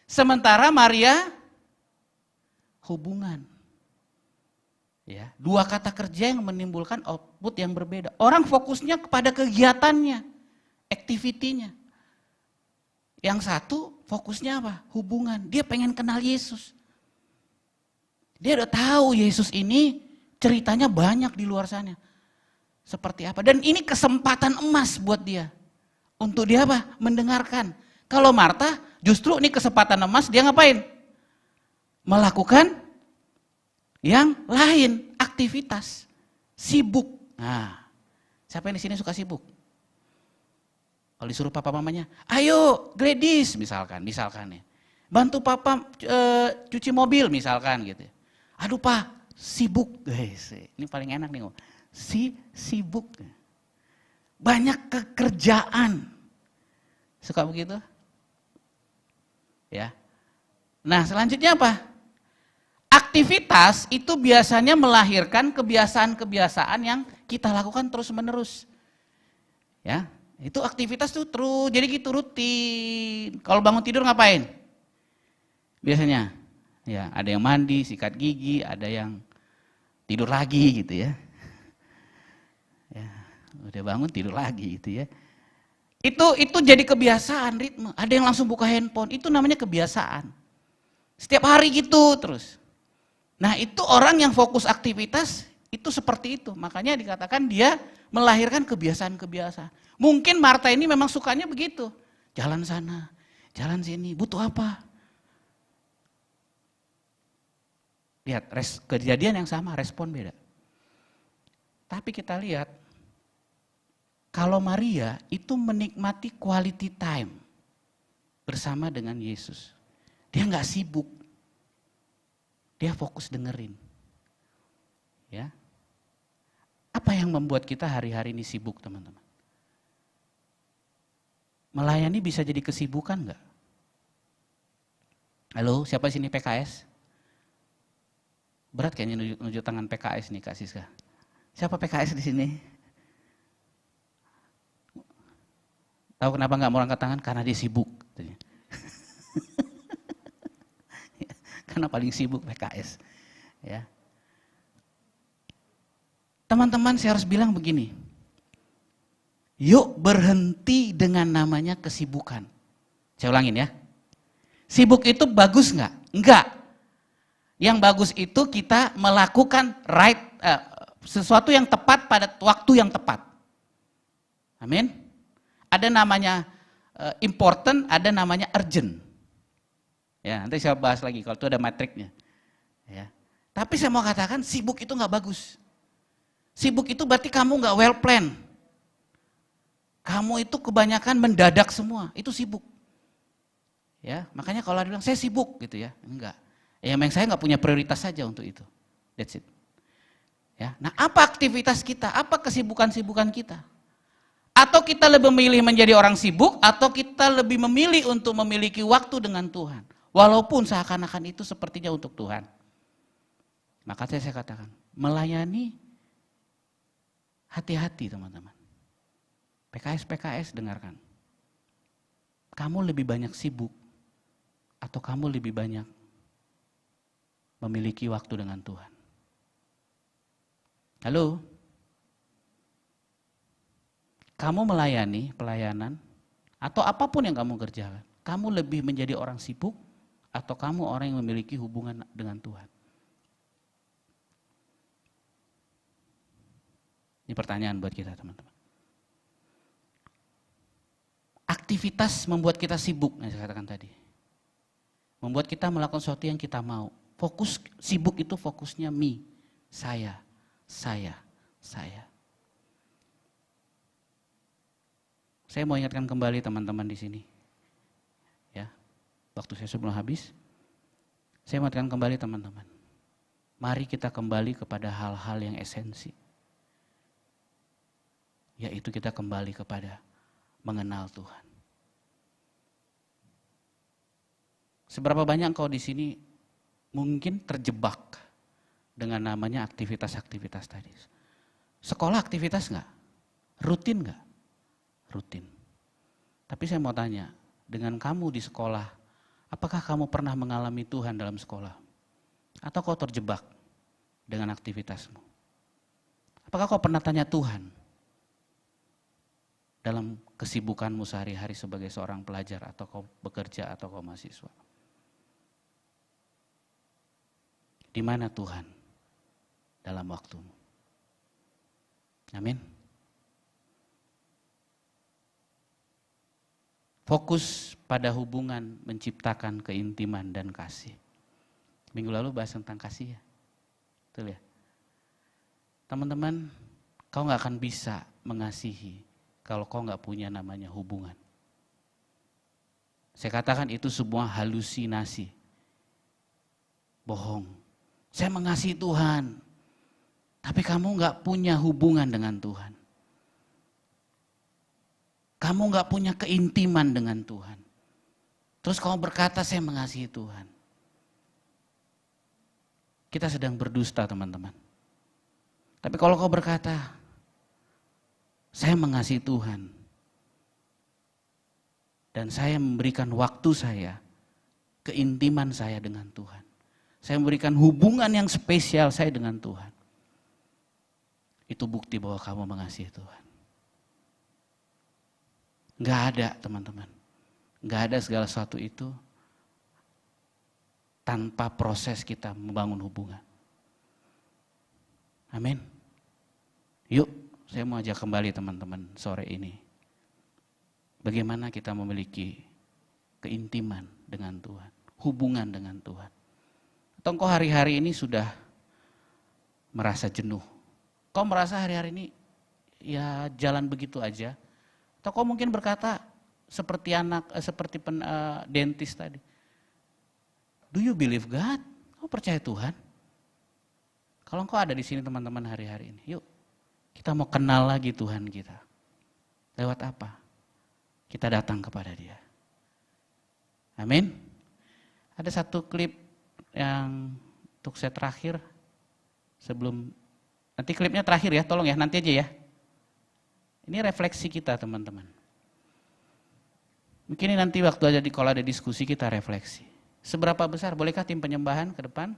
Sementara Maria hubungan. Ya, dua kata kerja yang menimbulkan output yang berbeda. Orang fokusnya kepada kegiatannya, aktivitinya. Yang satu fokusnya apa? Hubungan. Dia pengen kenal Yesus. Dia udah tahu Yesus ini ceritanya banyak di luar sana. Seperti apa? Dan ini kesempatan emas buat dia. Untuk dia apa? Mendengarkan. Kalau Marta justru ini kesempatan emas, dia ngapain? Melakukan yang lain, aktivitas. Sibuk. Nah, siapa yang di sini suka sibuk? Kalau disuruh papa mamanya, ayo Gladys misalkan ya. Bantu papa cuci mobil misalkan gitu. Aduh pak, sibuk guys, ini paling enak nih, sibuk, banyak kekerjaan, suka begitu, ya. Nah selanjutnya apa? Aktivitas itu biasanya melahirkan kebiasaan-kebiasaan yang kita lakukan terus menerus, ya. Itu aktivitas tuh terus, jadi gitu rutin. Kalau bangun tidur ngapain? Biasanya, ya ada yang mandi, sikat gigi, ada yang tidur lagi gitu ya. Ya, udah bangun tidur lagi gitu ya. Itu jadi kebiasaan, ritme. Ada yang langsung buka handphone, itu namanya kebiasaan. Setiap hari gitu terus. Nah itu orang yang fokus aktivitas, itu seperti itu. Makanya dikatakan dia melahirkan kebiasaan-kebiasaan. Mungkin Marta ini memang sukanya begitu. Jalan sana, jalan sini, butuh apa? Lihat, kejadian yang sama, respon beda. Tapi kita lihat, kalau Maria itu menikmati quality time bersama dengan Yesus. Dia nggak sibuk, dia fokus dengerin. Ya, apa yang membuat kita hari-hari ini sibuk teman-teman? Melayani bisa jadi kesibukan nggak? Halo, siapa sini PKS? Berat kayaknya nunjuk tangan PKS nih Kak Siska. Siapa PKS di sini? Tahu kenapa nggak mau angkat tangan? Karena dia sibuk. Karena paling sibuk PKS. Ya. Teman-teman saya harus bilang begini. Yuk berhenti dengan namanya kesibukan. Saya ulangin ya. Sibuk itu bagus nggak? Enggak. Yang bagus itu kita melakukan sesuatu yang tepat pada waktu yang tepat. Amin. Ada namanya important, ada namanya urgent. Ya, nanti saya bahas lagi kalau itu ada matriknya. Ya. Tapi saya mau katakan sibuk itu nggak bagus. Sibuk itu berarti kamu nggak well plan. Kamu itu kebanyakan mendadak semua, itu sibuk. Ya, makanya kalau ada bilang saya sibuk gitu ya, enggak. Ya memang saya nggak punya prioritas saja untuk itu. That's it. Ya, nah apa aktivitas kita? Apa kesibukan-sibukan kita? Atau kita lebih memilih menjadi orang sibuk, atau kita lebih memilih untuk memiliki waktu dengan Tuhan. Walaupun seakan-akan itu sepertinya untuk Tuhan. Maka saya katakan, melayani hati-hati teman-teman. PKS dengarkan. kamu lebih banyak sibuk atau kamu lebih banyak memiliki waktu dengan Tuhan? Halo? Kamu melayani, pelayanan, atau apapun yang kamu kerjakan, kamu lebih menjadi orang sibuk atau kamu orang yang memiliki hubungan dengan Tuhan? Ini pertanyaan buat kita, teman-teman. Aktivitas membuat kita sibuk, yang saya katakan tadi. Membuat kita melakukan sesuatu yang kita mau. Fokus, sibuk itu fokusnya me, saya. Saya mau ingatkan kembali teman-teman di sini. Ya, waktu saya sebelum habis, saya mau ingatkan kembali teman-teman. Mari kita kembali kepada hal-hal yang esensi. Yaitu kita kembali kepada mengenal Tuhan. Seberapa banyak engkau di sini mungkin terjebak dengan namanya aktivitas-aktivitas tadi. Sekolah aktivitas enggak? Rutin enggak? Rutin. Tapi saya mau tanya, dengan kamu di sekolah, apakah kamu pernah mengalami Tuhan dalam sekolah? Atau kau terjebak dengan aktivitasmu? Apakah kau pernah tanya Tuhan dalam kesibukanmu sehari-hari sebagai seorang pelajar atau kau bekerja atau kau mahasiswa? Di mana Tuhan dalam waktumu? Amin. Fokus pada hubungan menciptakan keintiman dan kasih. Minggu lalu bahas tentang kasih ya. Betul ya? Teman-teman, kau gak akan bisa mengasihi kalau kau gak punya namanya hubungan. Saya katakan itu sebuah halusinasi. Bohong. Saya mengasihi Tuhan, tapi kamu gak punya hubungan dengan Tuhan. Kamu gak punya keintiman dengan Tuhan. Terus kamu berkata saya mengasihi Tuhan. Kita sedang berdusta teman-teman. Tapi kalau kau berkata saya mengasihi Tuhan dan saya memberikan waktu saya, keintiman saya dengan Tuhan. Saya memberikan hubungan yang spesial saya dengan Tuhan. Itu bukti bahwa kamu mengasihi Tuhan. Gak ada teman-teman. Gak ada segala sesuatu itu tanpa proses kita membangun hubungan. Amin. Yuk, saya mau ajak kembali teman-teman sore ini. Bagaimana kita memiliki keintiman dengan Tuhan, hubungan dengan Tuhan. Atau engkau hari-hari ini sudah merasa jenuh. Kau merasa hari-hari ini ya jalan begitu aja. Atau kau mungkin berkata seperti dentist tadi. Do you believe God? Kau percaya Tuhan? Kalau engkau ada di sini teman-teman hari-hari ini, yuk kita mau kenal lagi Tuhan kita. Lewat apa? Kita datang kepada Dia. Amin. Ada satu klip yang untuk saya terakhir sebelum nanti klipnya terakhir ya, tolong ya nanti aja ya. Ini refleksi kita teman-teman. Mungkin ini nanti waktu ada kalau ada diskusi kita refleksi. Seberapa besar, bolehkah tim penyembahan ke depan?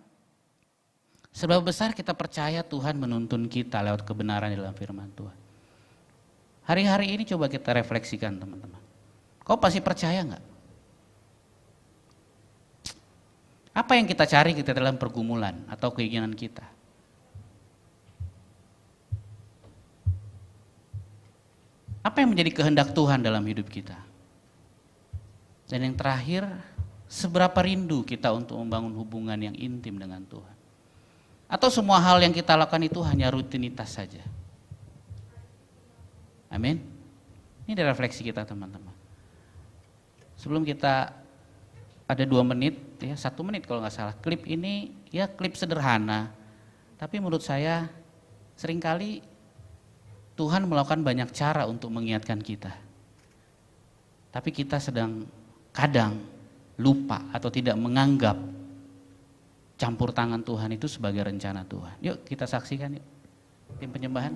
Seberapa besar kita percaya Tuhan menuntun kita lewat kebenaran dalam firman Tuhan. Hari-hari ini coba kita refleksikan teman-teman. Kau pasti percaya enggak? Apa yang kita cari kita dalam pergumulan atau keinginan kita? Apa yang menjadi kehendak Tuhan dalam hidup kita? Dan yang terakhir, seberapa rindu kita untuk membangun hubungan yang intim dengan Tuhan? Atau semua hal yang kita lakukan itu hanya rutinitas saja? Amin. Ini adalah refleksi kita teman-teman. Sebelum kita ada 2 menit, ya 1 menit kalau nggak salah. Klip ini ya klip sederhana, tapi menurut saya seringkali Tuhan melakukan banyak cara untuk mengingatkan kita. Tapi kita sedang kadang lupa atau tidak menganggap campur tangan Tuhan itu sebagai rencana Tuhan. Yuk kita saksikan yuk, tim penyembahan.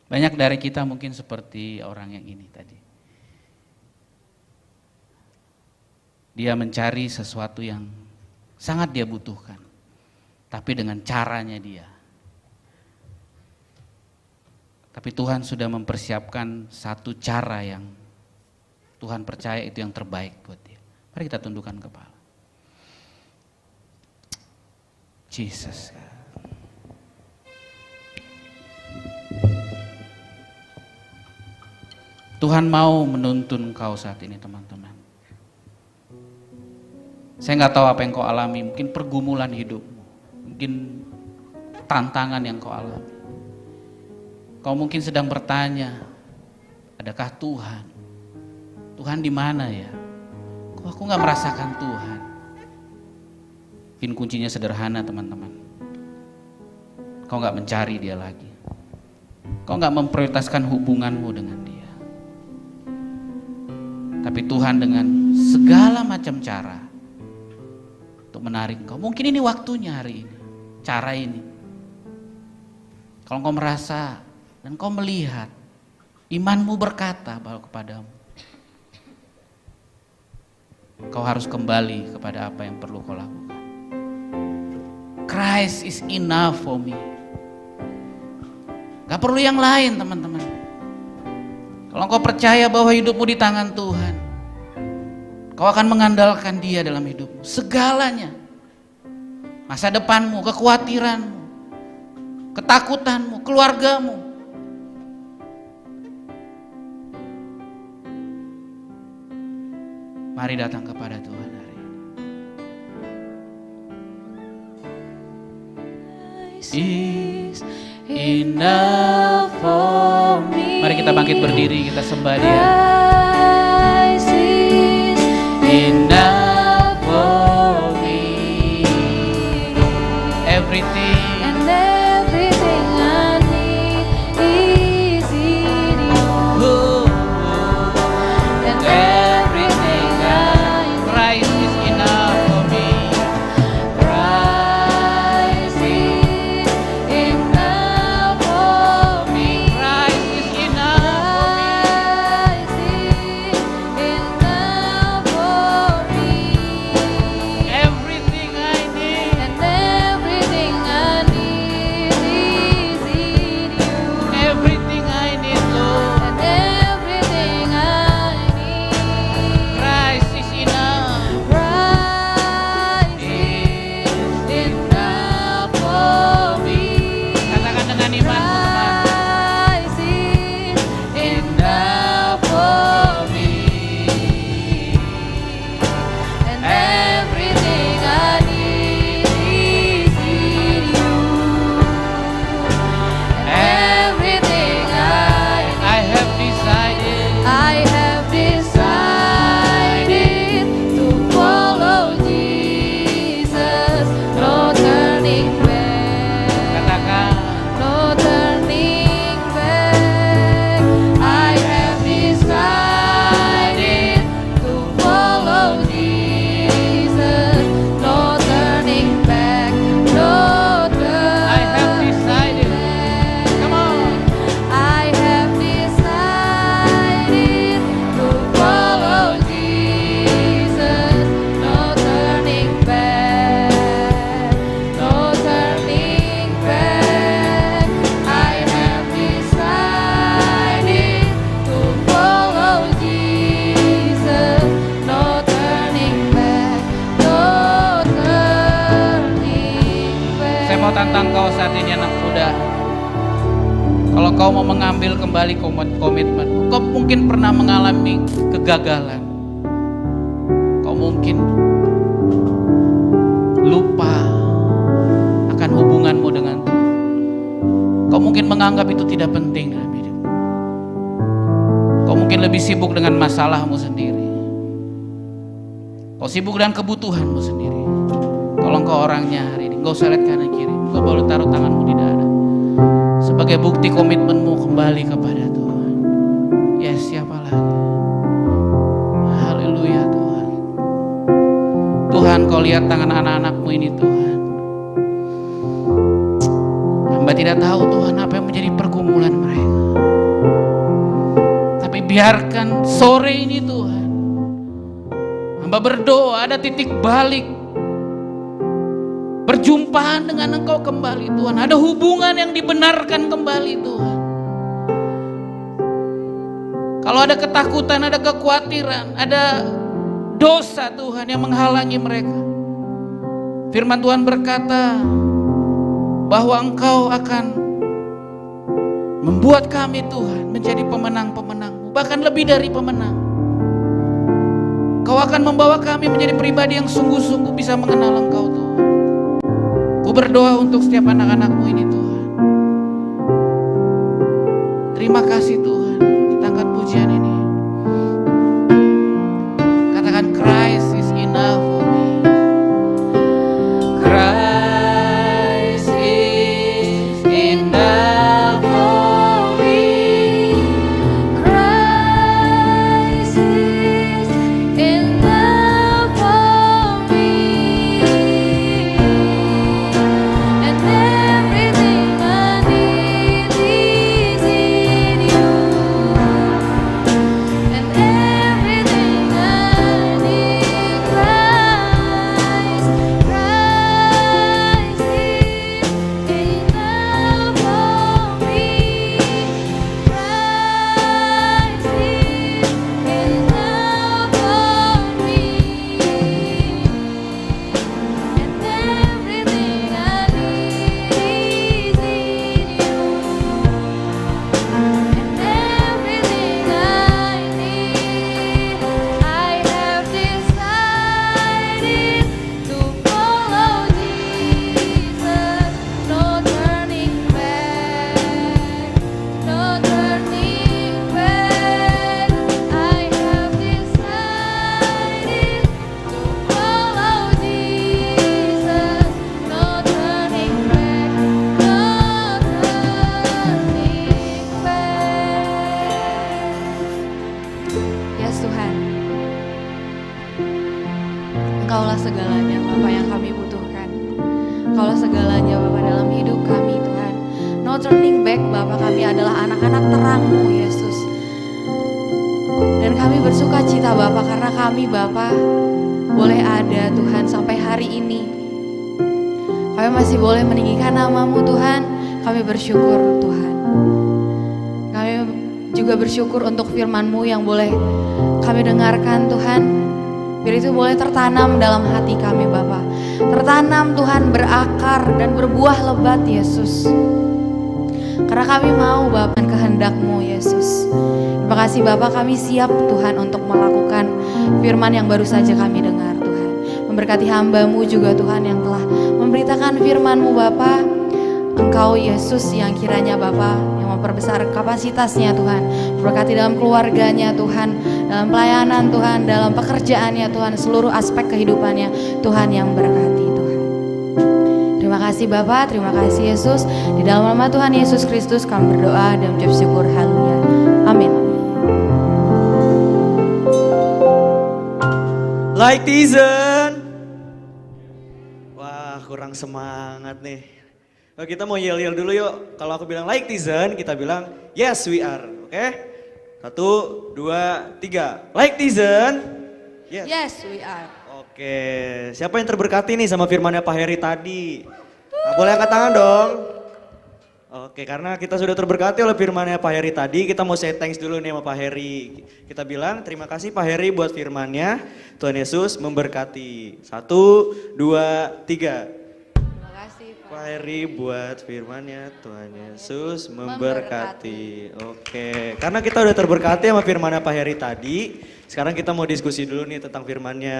Banyak dari kita mungkin seperti orang yang ini tadi. Dia mencari sesuatu yang sangat dia butuhkan, tapi dengan caranya dia. Tapi Tuhan sudah mempersiapkan satu cara yang Tuhan percaya itu yang terbaik buat dia. Mari kita tundukkan kepala. Jesus. Tuhan mau menuntun kau saat ini, teman-teman. Saya nggak tahu apa yang kau alami, mungkin pergumulan hidupmu, mungkin tantangan yang kau alami. Kau mungkin sedang bertanya, adakah Tuhan? Tuhan di mana ya? Kok aku nggak merasakan Tuhan? Mungkin kuncinya sederhana, teman-teman. Kau nggak mencari Dia lagi. Kau nggak memprioritaskan hubunganmu dengan Dia. Tapi Tuhan dengan segala macam cara untuk menarik kau. Mungkin ini waktunya hari ini, cara ini. Kalau kau merasa dan kau melihat, imanmu berkata bahwa kepadamu, kau harus kembali kepada apa yang perlu kau lakukan. Christ is enough for me. Gak perlu yang lain, teman-teman. Kalau kau percaya bahwa hidupmu di tangan Tuhan, kau akan mengandalkan Dia dalam hidupmu. Segalanya. Masa depanmu, kekhawatiranmu, ketakutanmu, keluargamu. Mari datang kepada Tuhan hari ini. Is enough for me. Mari kita bangkit berdiri, kita sembah Dia. Enough for me. Everything. And everything I need is in you. And everything I need. Christ is enough for me. Christ is enough for me. Christ is enough for me. Christ is enough for me. Everything I need. And everything I need is in you. Everything I need, Lord. And everything I need. Christ is enough. Christ is enough for me. Katakan dengan iman, teman. Christ is enough for me. And everything I need is in you. And everything I have decided. I have decided to follow Jesus. No turning back. Katakan. No turning back. I have decided to follow Jesus. No turning back. No turning I have decided. Come on. I have decided to follow Jesus. No turning back. No turning back. I have decided to follow Jesus. No turning back. No turning back. Saya mau tantang kau saat ini, anak muda. Kalau kau mau mengambil kembali komitmen, kau mungkin pernah mengalami kegagalan. Kau mungkin lupa akan hubunganmu dengan Tuhan. Kau mungkin menganggap itu tidak penting dalam hidup. Kau mungkin lebih sibuk dengan masalahmu sendiri. Kau sibuk dengan kebutuhanmu sendiri. Kalau engkau orangnya hari ini, engkau usah lihat kanan kiri. Engkau boleh taruh tanganmu di dada. Sebagai bukti komitmenmu kembali kepada Tuhan. Yes, siapa lagi? Haleluya Tuhan. Tuhan, kau lihat tangan anak-anakmu ini Tuhan. Hamba tidak tahu Tuhan apa yang menjadi pergumulan mereka. Tapi biarkan sore ini Tuhan, hamba berdoa ada titik balik. Perjumpaan dengan Engkau kembali Tuhan. Ada hubungan yang dibenarkan kembali Tuhan. Kalau ada ketakutan, ada kekhawatiran, ada dosa Tuhan yang menghalangi mereka. Firman Tuhan berkata bahwa Engkau akan membuat kami Tuhan menjadi pemenang-pemenang, bahkan lebih dari pemenang. Kau akan membawa kami menjadi pribadi yang sungguh-sungguh bisa mengenal Engkau Tuhan. Ku berdoa untuk setiap anak-anak-Mu ini Tuhan. Terima kasih Tuhan. Kita angkat pujian ini. Katakan Christ is enough for me. Christ is enough for me. Christ is enough for me. And everything I need is in you. And everything I need, Christ is enough for me. Christ is enough for me. And everything I need is in you. And everything I need, I have decided to follow Jesus. No turning back, no turning back. I have decided to follow Jesus. No turning back, no turning back. Yes Tuhan, Engkaulah segalanya Bapa yang kami butuhkan. Engkaulah segalanya Bapa dalam hidup kami Tuhan. No turning back Bapa, kami adalah anak-anak terang-Mu Yesus. Dan kami bersuka cita Bapa karena kami Bapa boleh ada Tuhan sampai hari ini. Kami masih boleh meninggikan nama-Mu Tuhan. Kami bersyukur Tuhan. Kami juga bersyukur untuk firman-Mu yang boleh kami dengarkan Tuhan. Biar itu boleh tertanam dalam hati kami Bapa. Tertanam Tuhan, berakar dan berbuah lebat Yesus. Karena kami mau Bapa kehendak-Mu Yesus. Terima kasih Bapa, kami siap Tuhan untuk melakukan firman yang baru saja kami dengar Tuhan. Memberkati hamba-Mu juga Tuhan yang telah memberitakan firman-Mu Bapa. Engkau Yesus yang kiranya Bapa yang memperbesar kapasitasnya Tuhan. Berkati dalam keluarganya Tuhan, dalam pelayanan Tuhan, dalam pekerjaannya Tuhan, seluruh aspek kehidupannya Tuhan yang berkati Tuhan. Terima kasih Bapa, terima kasih Yesus. Di dalam nama Tuhan Yesus Kristus kami berdoa dan mengucap syukur. Haleluya. Amin. Like Tizen. Wah, kurang semangat nih. Oh, kita mau yel-yel dulu yuk. Kalau aku bilang like Tizen, kita bilang yes we are. Oke? 1, 2, 3. Like Tizen. Yes. Yes, we are. Oke, siapa yang terberkati nih sama firmannya Pak Heri tadi? Nah, boleh angkat tangan dong. Oke, karena kita sudah terberkati oleh firmannya Pak Heri tadi, kita mau say thanks dulu nih sama Pak Heri. Kita bilang terima kasih Pak Heri buat firmannya. Tuhan Yesus memberkati. 1, 2, 3. Terima kasih Pak Heri buat firmannya. Tuhan Yesus memberkati. Oke, karena kita udah terberkati sama firmannya Pak Heri tadi, sekarang kita mau diskusi dulu nih tentang firmannya.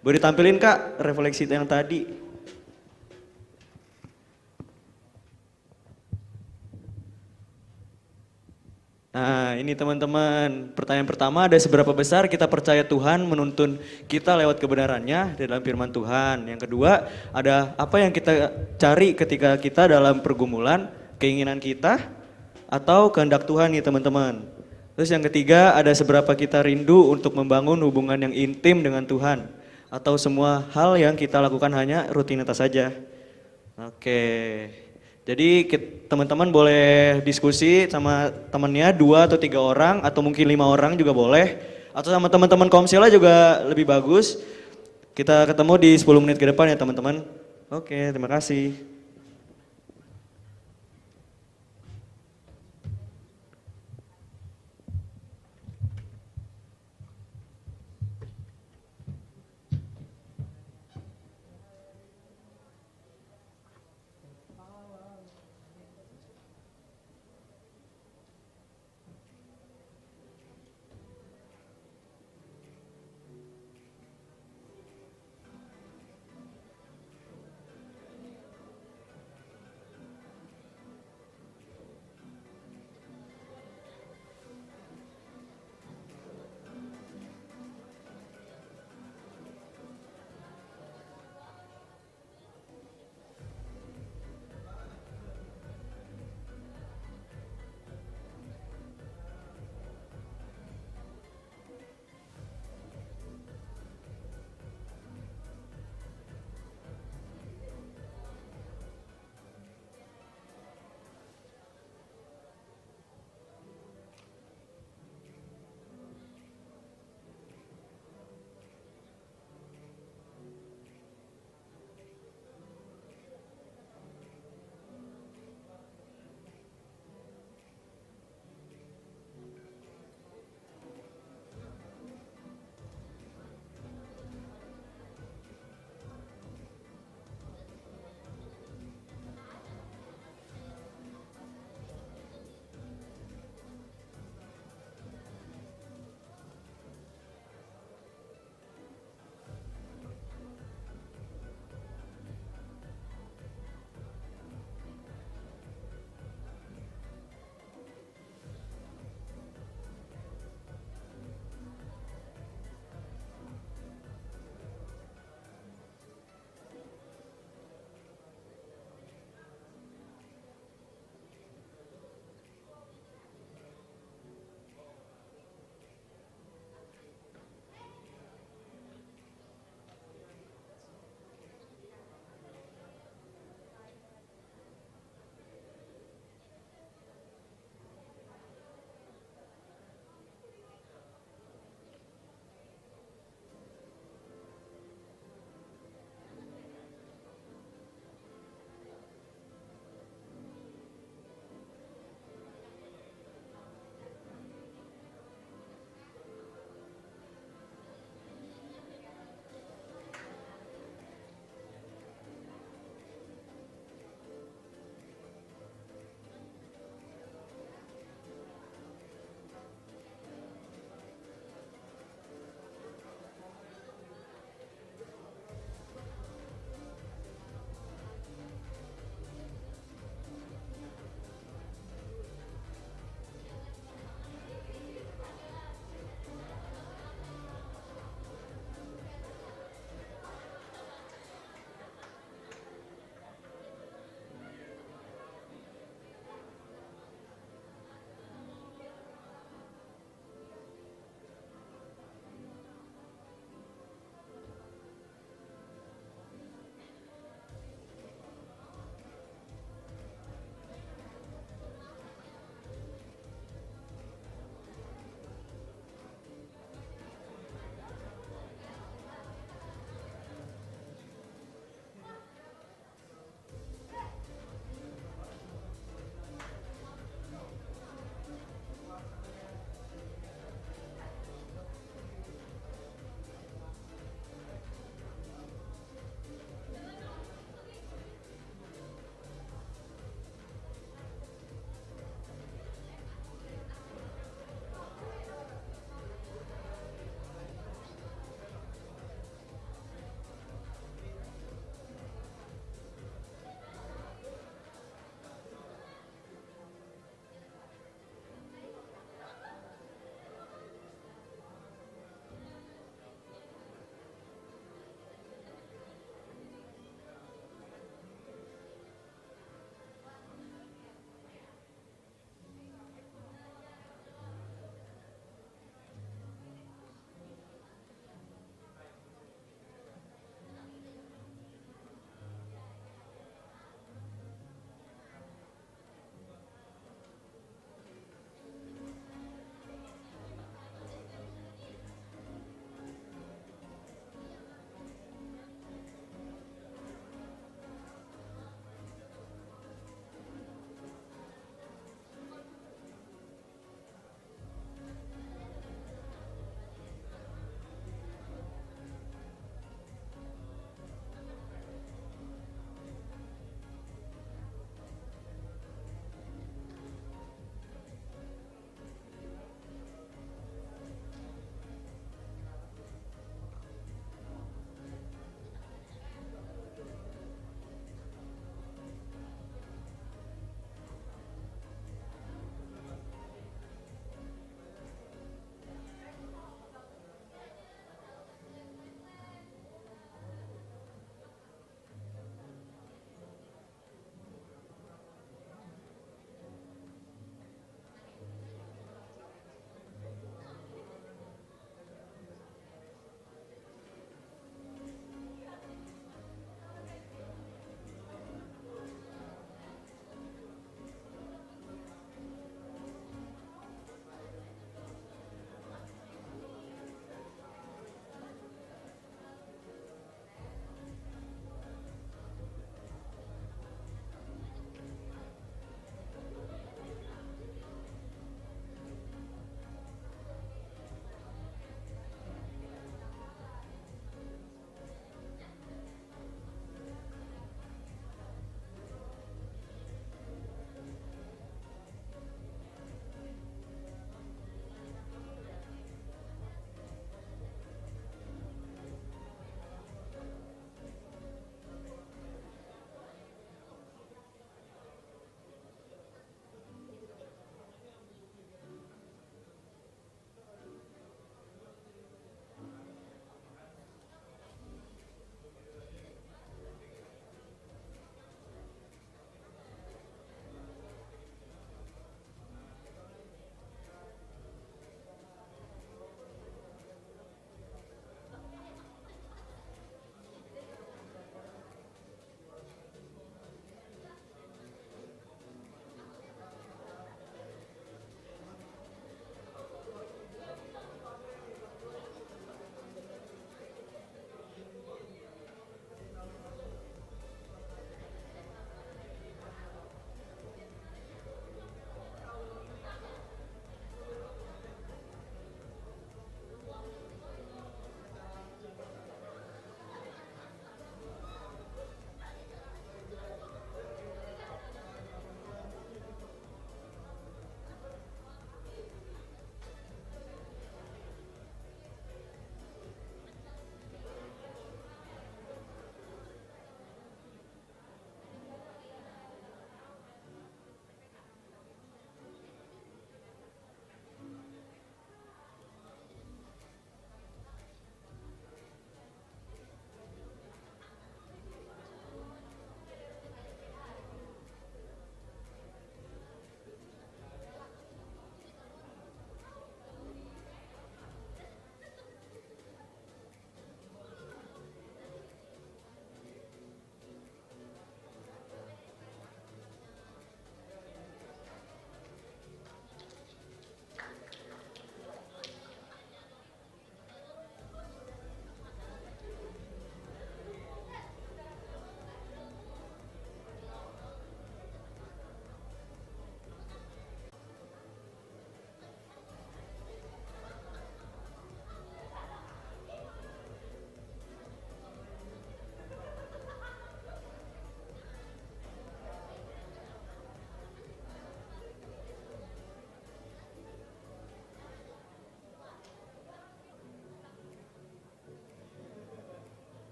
Boleh ditampilin Kak refleksi yang tadi? Nah ini teman-teman, pertanyaan pertama, ada seberapa besar kita percaya Tuhan menuntun kita lewat kebenarannya dalam firman Tuhan. Yang kedua, ada apa yang kita cari ketika kita dalam pergumulan, keinginan kita atau kehendak Tuhan nih teman-teman. Terus yang ketiga, ada seberapa kita rindu untuk membangun hubungan yang intim dengan Tuhan, atau semua hal yang kita lakukan hanya rutinitas saja. Oke. Jadi teman-teman boleh diskusi sama temannya 2 atau 3 orang atau mungkin 5 orang juga boleh. Atau sama teman-teman komselnya juga lebih bagus. Kita ketemu di 10 menit ke depan ya teman-teman. Oke, terima kasih.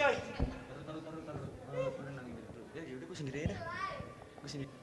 Ya udah gue sendiri aja dah. Gue sendiri.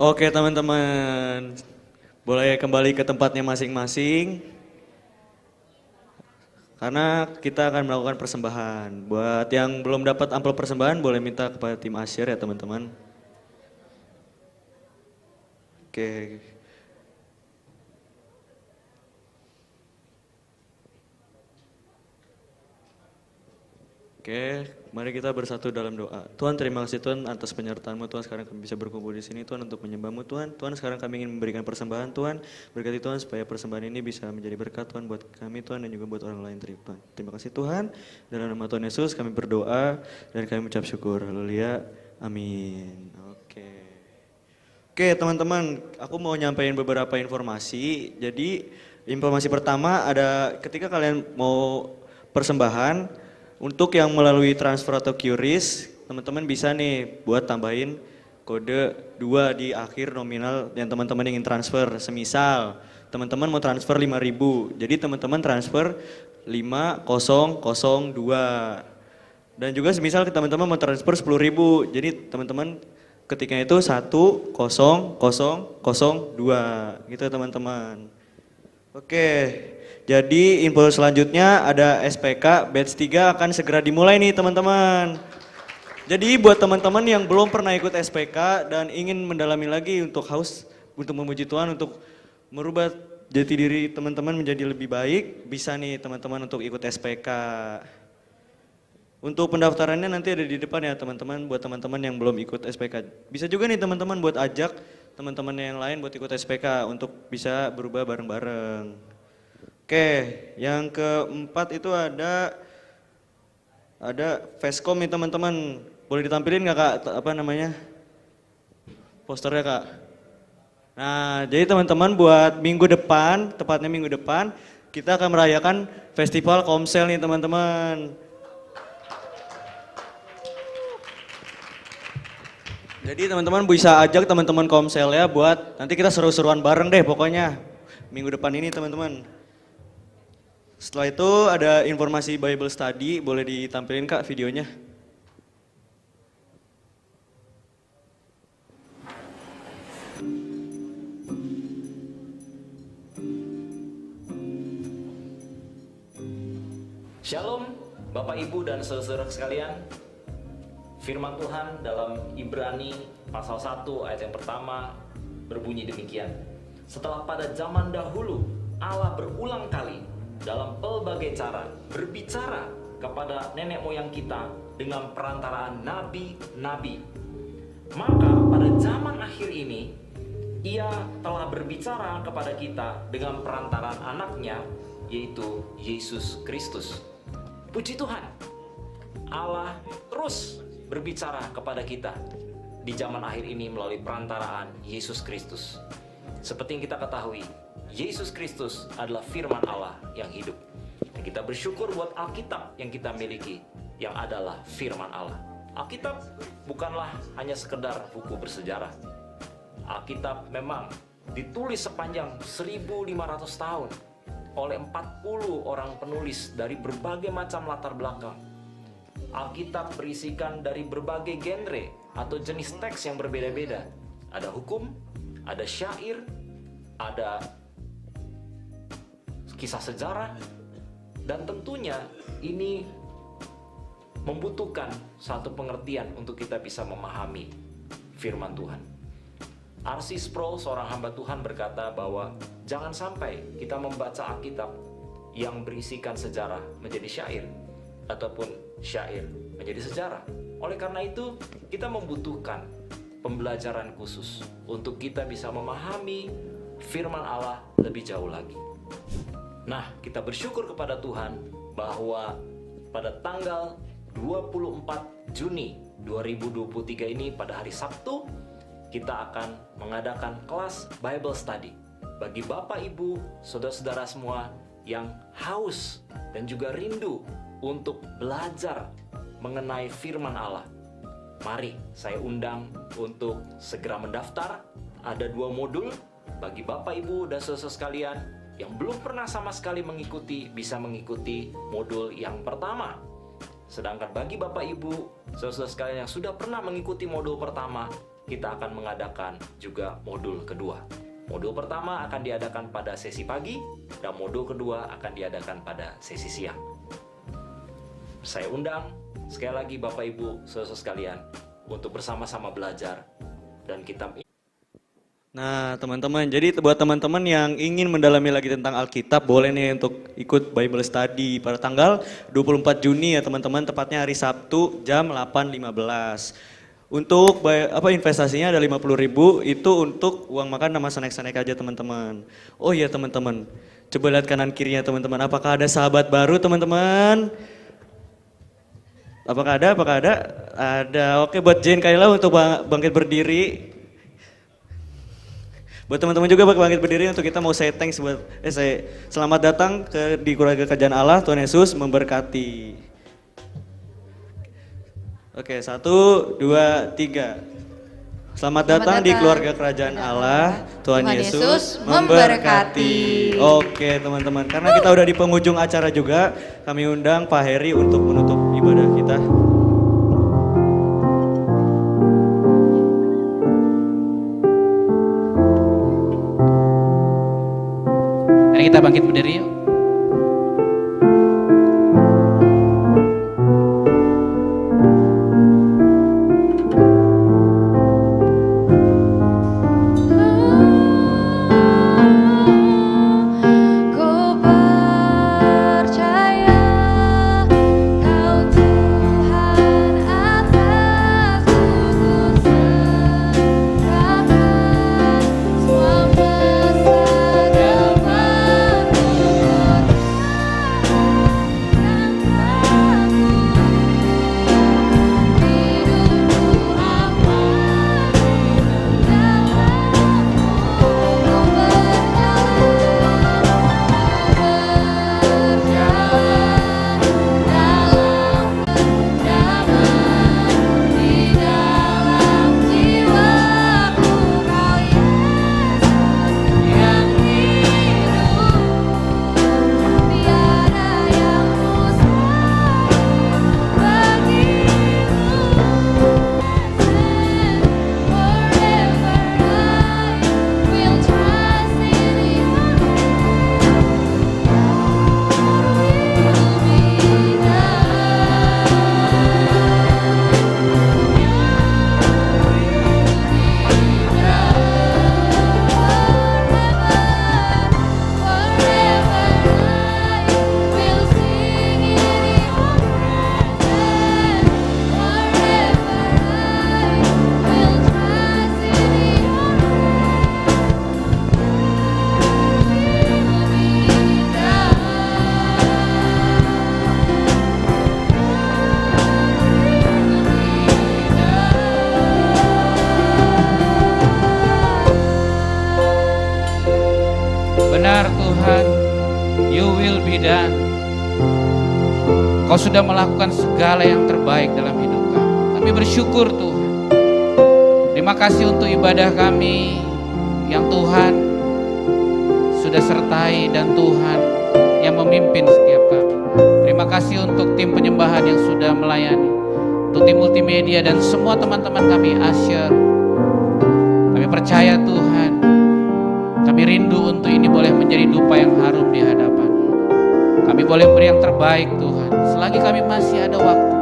Oke teman-teman, boleh kembali ke tempatnya masing-masing. Karena kita akan melakukan persembahan. Buat yang belum dapat amplop persembahan boleh minta kepada tim Asyir ya teman-teman. Oke. Oke, mari kita bersatu dalam doa. Tuhan, terima kasih Tuhan atas penyertaan-Mu Tuhan, sekarang kami bisa berkumpul di sini Tuhan untuk menyembah-Mu Tuhan. Tuhan, sekarang kami ingin memberikan persembahan Tuhan. Berkati Tuhan supaya persembahan ini bisa menjadi berkat Tuhan buat kami Tuhan dan juga buat orang lain Tuhan. Terima kasih Tuhan. Dalam nama Tuhan Yesus kami berdoa dan kami mengucap syukur. Haleluya. Amin. Oke teman-teman, aku mau nyampaikan beberapa informasi. Jadi informasi pertama ada ketika kalian mau persembahan, untuk yang melalui transfer atau QRIS, teman-teman bisa nih buat tambahin kode 2 di akhir nominal yang teman-teman ingin transfer. Semisal teman-teman mau transfer 5.000, jadi teman-teman transfer 5002. Dan juga semisal teman-teman mau transfer 10.000, jadi teman-teman ketiknya itu 10002 gitu teman-teman. Oke. Jadi info selanjutnya ada SPK batch 3 akan segera dimulai nih teman-teman. Jadi buat teman-teman yang belum pernah ikut SPK dan ingin mendalami lagi untuk haus untuk memuji Tuhan, untuk merubah jati diri teman-teman menjadi lebih baik, bisa nih teman-teman untuk ikut SPK. Untuk pendaftarannya nanti ada di depan ya teman-teman, buat teman-teman yang belum ikut SPK. Bisa juga nih teman-teman buat ajak teman-teman yang lain buat ikut SPK untuk bisa berubah bareng-bareng. Oke, yang keempat itu ada Facecom nih teman-teman. Boleh ditampilin nggak Kak, apa namanya? Posternya Kak. Nah, jadi teman-teman buat minggu depan, tepatnya minggu depan, kita akan merayakan Festival Komsel nih teman-teman. Jadi teman-teman bisa ajak teman-teman Komsel ya buat nanti kita seru-seruan bareng deh pokoknya minggu depan ini teman-teman. Setelah itu ada informasi Bible Study, boleh ditampilin Kak videonya. Shalom Bapak Ibu dan saudara sekalian. Firman Tuhan dalam Ibrani pasal 1 ayat yang pertama berbunyi demikian. Setelah pada zaman dahulu Allah berulang kali dalam pelbagai cara berbicara kepada nenek moyang kita dengan perantaraan nabi-nabi. Maka pada zaman akhir ini Ia telah berbicara kepada kita dengan perantaraan anaknya, yaitu Yesus Kristus. Puji Tuhan, Allah terus berbicara kepada kita di zaman akhir ini melalui perantaraan Yesus Kristus. Seperti yang kita ketahui, Yesus Kristus adalah firman Allah yang hidup. Dan kita bersyukur buat Alkitab yang kita miliki, yang adalah firman Allah. Alkitab bukanlah hanya sekedar buku bersejarah. Alkitab memang ditulis sepanjang 1500 tahun oleh 40 orang penulis dari berbagai macam latar belakang. Alkitab berisikan dari berbagai genre atau jenis teks yang berbeda-beda. Ada hukum, ada syair, ada kisah sejarah, dan tentunya ini membutuhkan satu pengertian untuk kita bisa memahami firman Tuhan. R.C. Sproul, seorang hamba Tuhan, berkata bahwa jangan sampai kita membaca Alkitab yang berisikan sejarah menjadi syair ataupun syair menjadi sejarah. Oleh karena itu, kita membutuhkan pembelajaran khusus untuk kita bisa memahami firman Allah lebih jauh lagi. Nah, kita bersyukur kepada Tuhan bahwa pada tanggal 24 Juni 2023 ini, pada hari Sabtu, kita akan mengadakan kelas Bible Study bagi Bapak, Ibu, saudara-saudara semua yang haus dan juga rindu untuk belajar mengenai firman Allah. Mari saya undang untuk segera mendaftar. Ada 2 modul bagi Bapak, Ibu, dan saudara sekalian yang belum pernah sama sekali mengikuti, bisa mengikuti modul yang pertama. Sedangkan bagi Bapak, Ibu, saudara sekalian yang sudah pernah mengikuti modul pertama, kita akan mengadakan juga modul kedua. Modul pertama akan diadakan pada sesi pagi, dan modul kedua akan diadakan pada sesi siang. Saya undang sekali lagi Bapak, Ibu, saudara sekalian untuk bersama-sama belajar dan kitab ini. Nah teman-teman, jadi buat teman-teman yang ingin mendalami lagi tentang Alkitab, boleh nih untuk ikut Bible Study pada tanggal 24 Juni ya teman-teman, tepatnya hari Sabtu jam 8.15. Untuk investasinya ada 50.000, itu untuk uang makan sama snack-snack aja teman-teman. Oh iya teman-teman, coba lihat kanan kirinya teman-teman, apakah ada sahabat baru teman-teman? Apakah ada? Ada. Oke, buat Jane Kayla untuk bangkit berdiri. Buat teman-teman juga bangkit berdiri untuk kita mau say thanks buat selamat datang di keluarga Kerajaan Allah. Tuhan Yesus memberkati. Oke, 1, 2, 3. Selamat datang di keluarga Kerajaan Allah. Tuhan Yesus memberkati. Oke teman-teman, karena kita udah di penghujung acara juga, kami undang Pak Heri untuk menutup ibadah kita. Mari kita bangkit berdiri yuk. Kau sudah melakukan segala yang terbaik dalam hidup kami. Kami Kami bersyukur Tuhan. Terima kasih untuk ibadah kami yang Tuhan sudah sertai dan Tuhan yang memimpin setiap kami. Terima kasih untuk tim penyembahan yang sudah melayani, untuk tim multimedia dan semua teman-teman kami Asher. Kami percaya Tuhan, kami rindu untuk ini boleh menjadi dupa yang harum di hadapan. Kami boleh beri yang terbaik Tuhan, selagi kami masih ada waktu,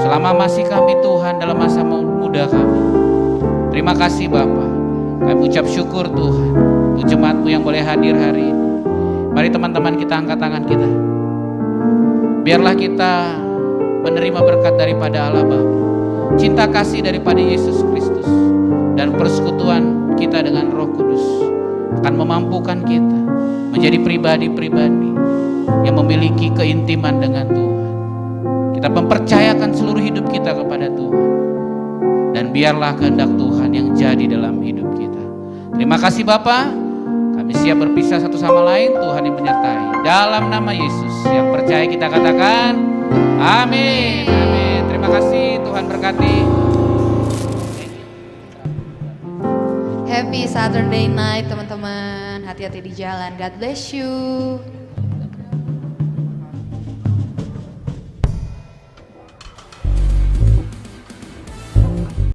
selama masih kami Tuhan dalam masa muda kami. Terima kasih Bapa. Kami ucap syukur Tuhan untuk jemaat-Mu yang boleh hadir hari ini. Mari teman-teman kita angkat tangan kita. Biarlah kita menerima berkat daripada Allah Bapa, cinta kasih daripada Yesus Kristus, dan persekutuan kita dengan Roh Kudus akan memampukan kita menjadi pribadi-pribadi yang memiliki keintiman dengan Tuhan. Kita mempercayakan seluruh hidup kita kepada Tuhan, dan biarlah kehendak Tuhan yang jadi dalam hidup kita. Terima kasih Bapa. Kami siap berpisah satu sama lain. Tuhan yang menyertai. Dalam nama Yesus yang percaya kita katakan amin. Amin. Terima kasih. Tuhan berkati. Happy Saturday night teman-teman. Hati-hati di jalan. God bless you.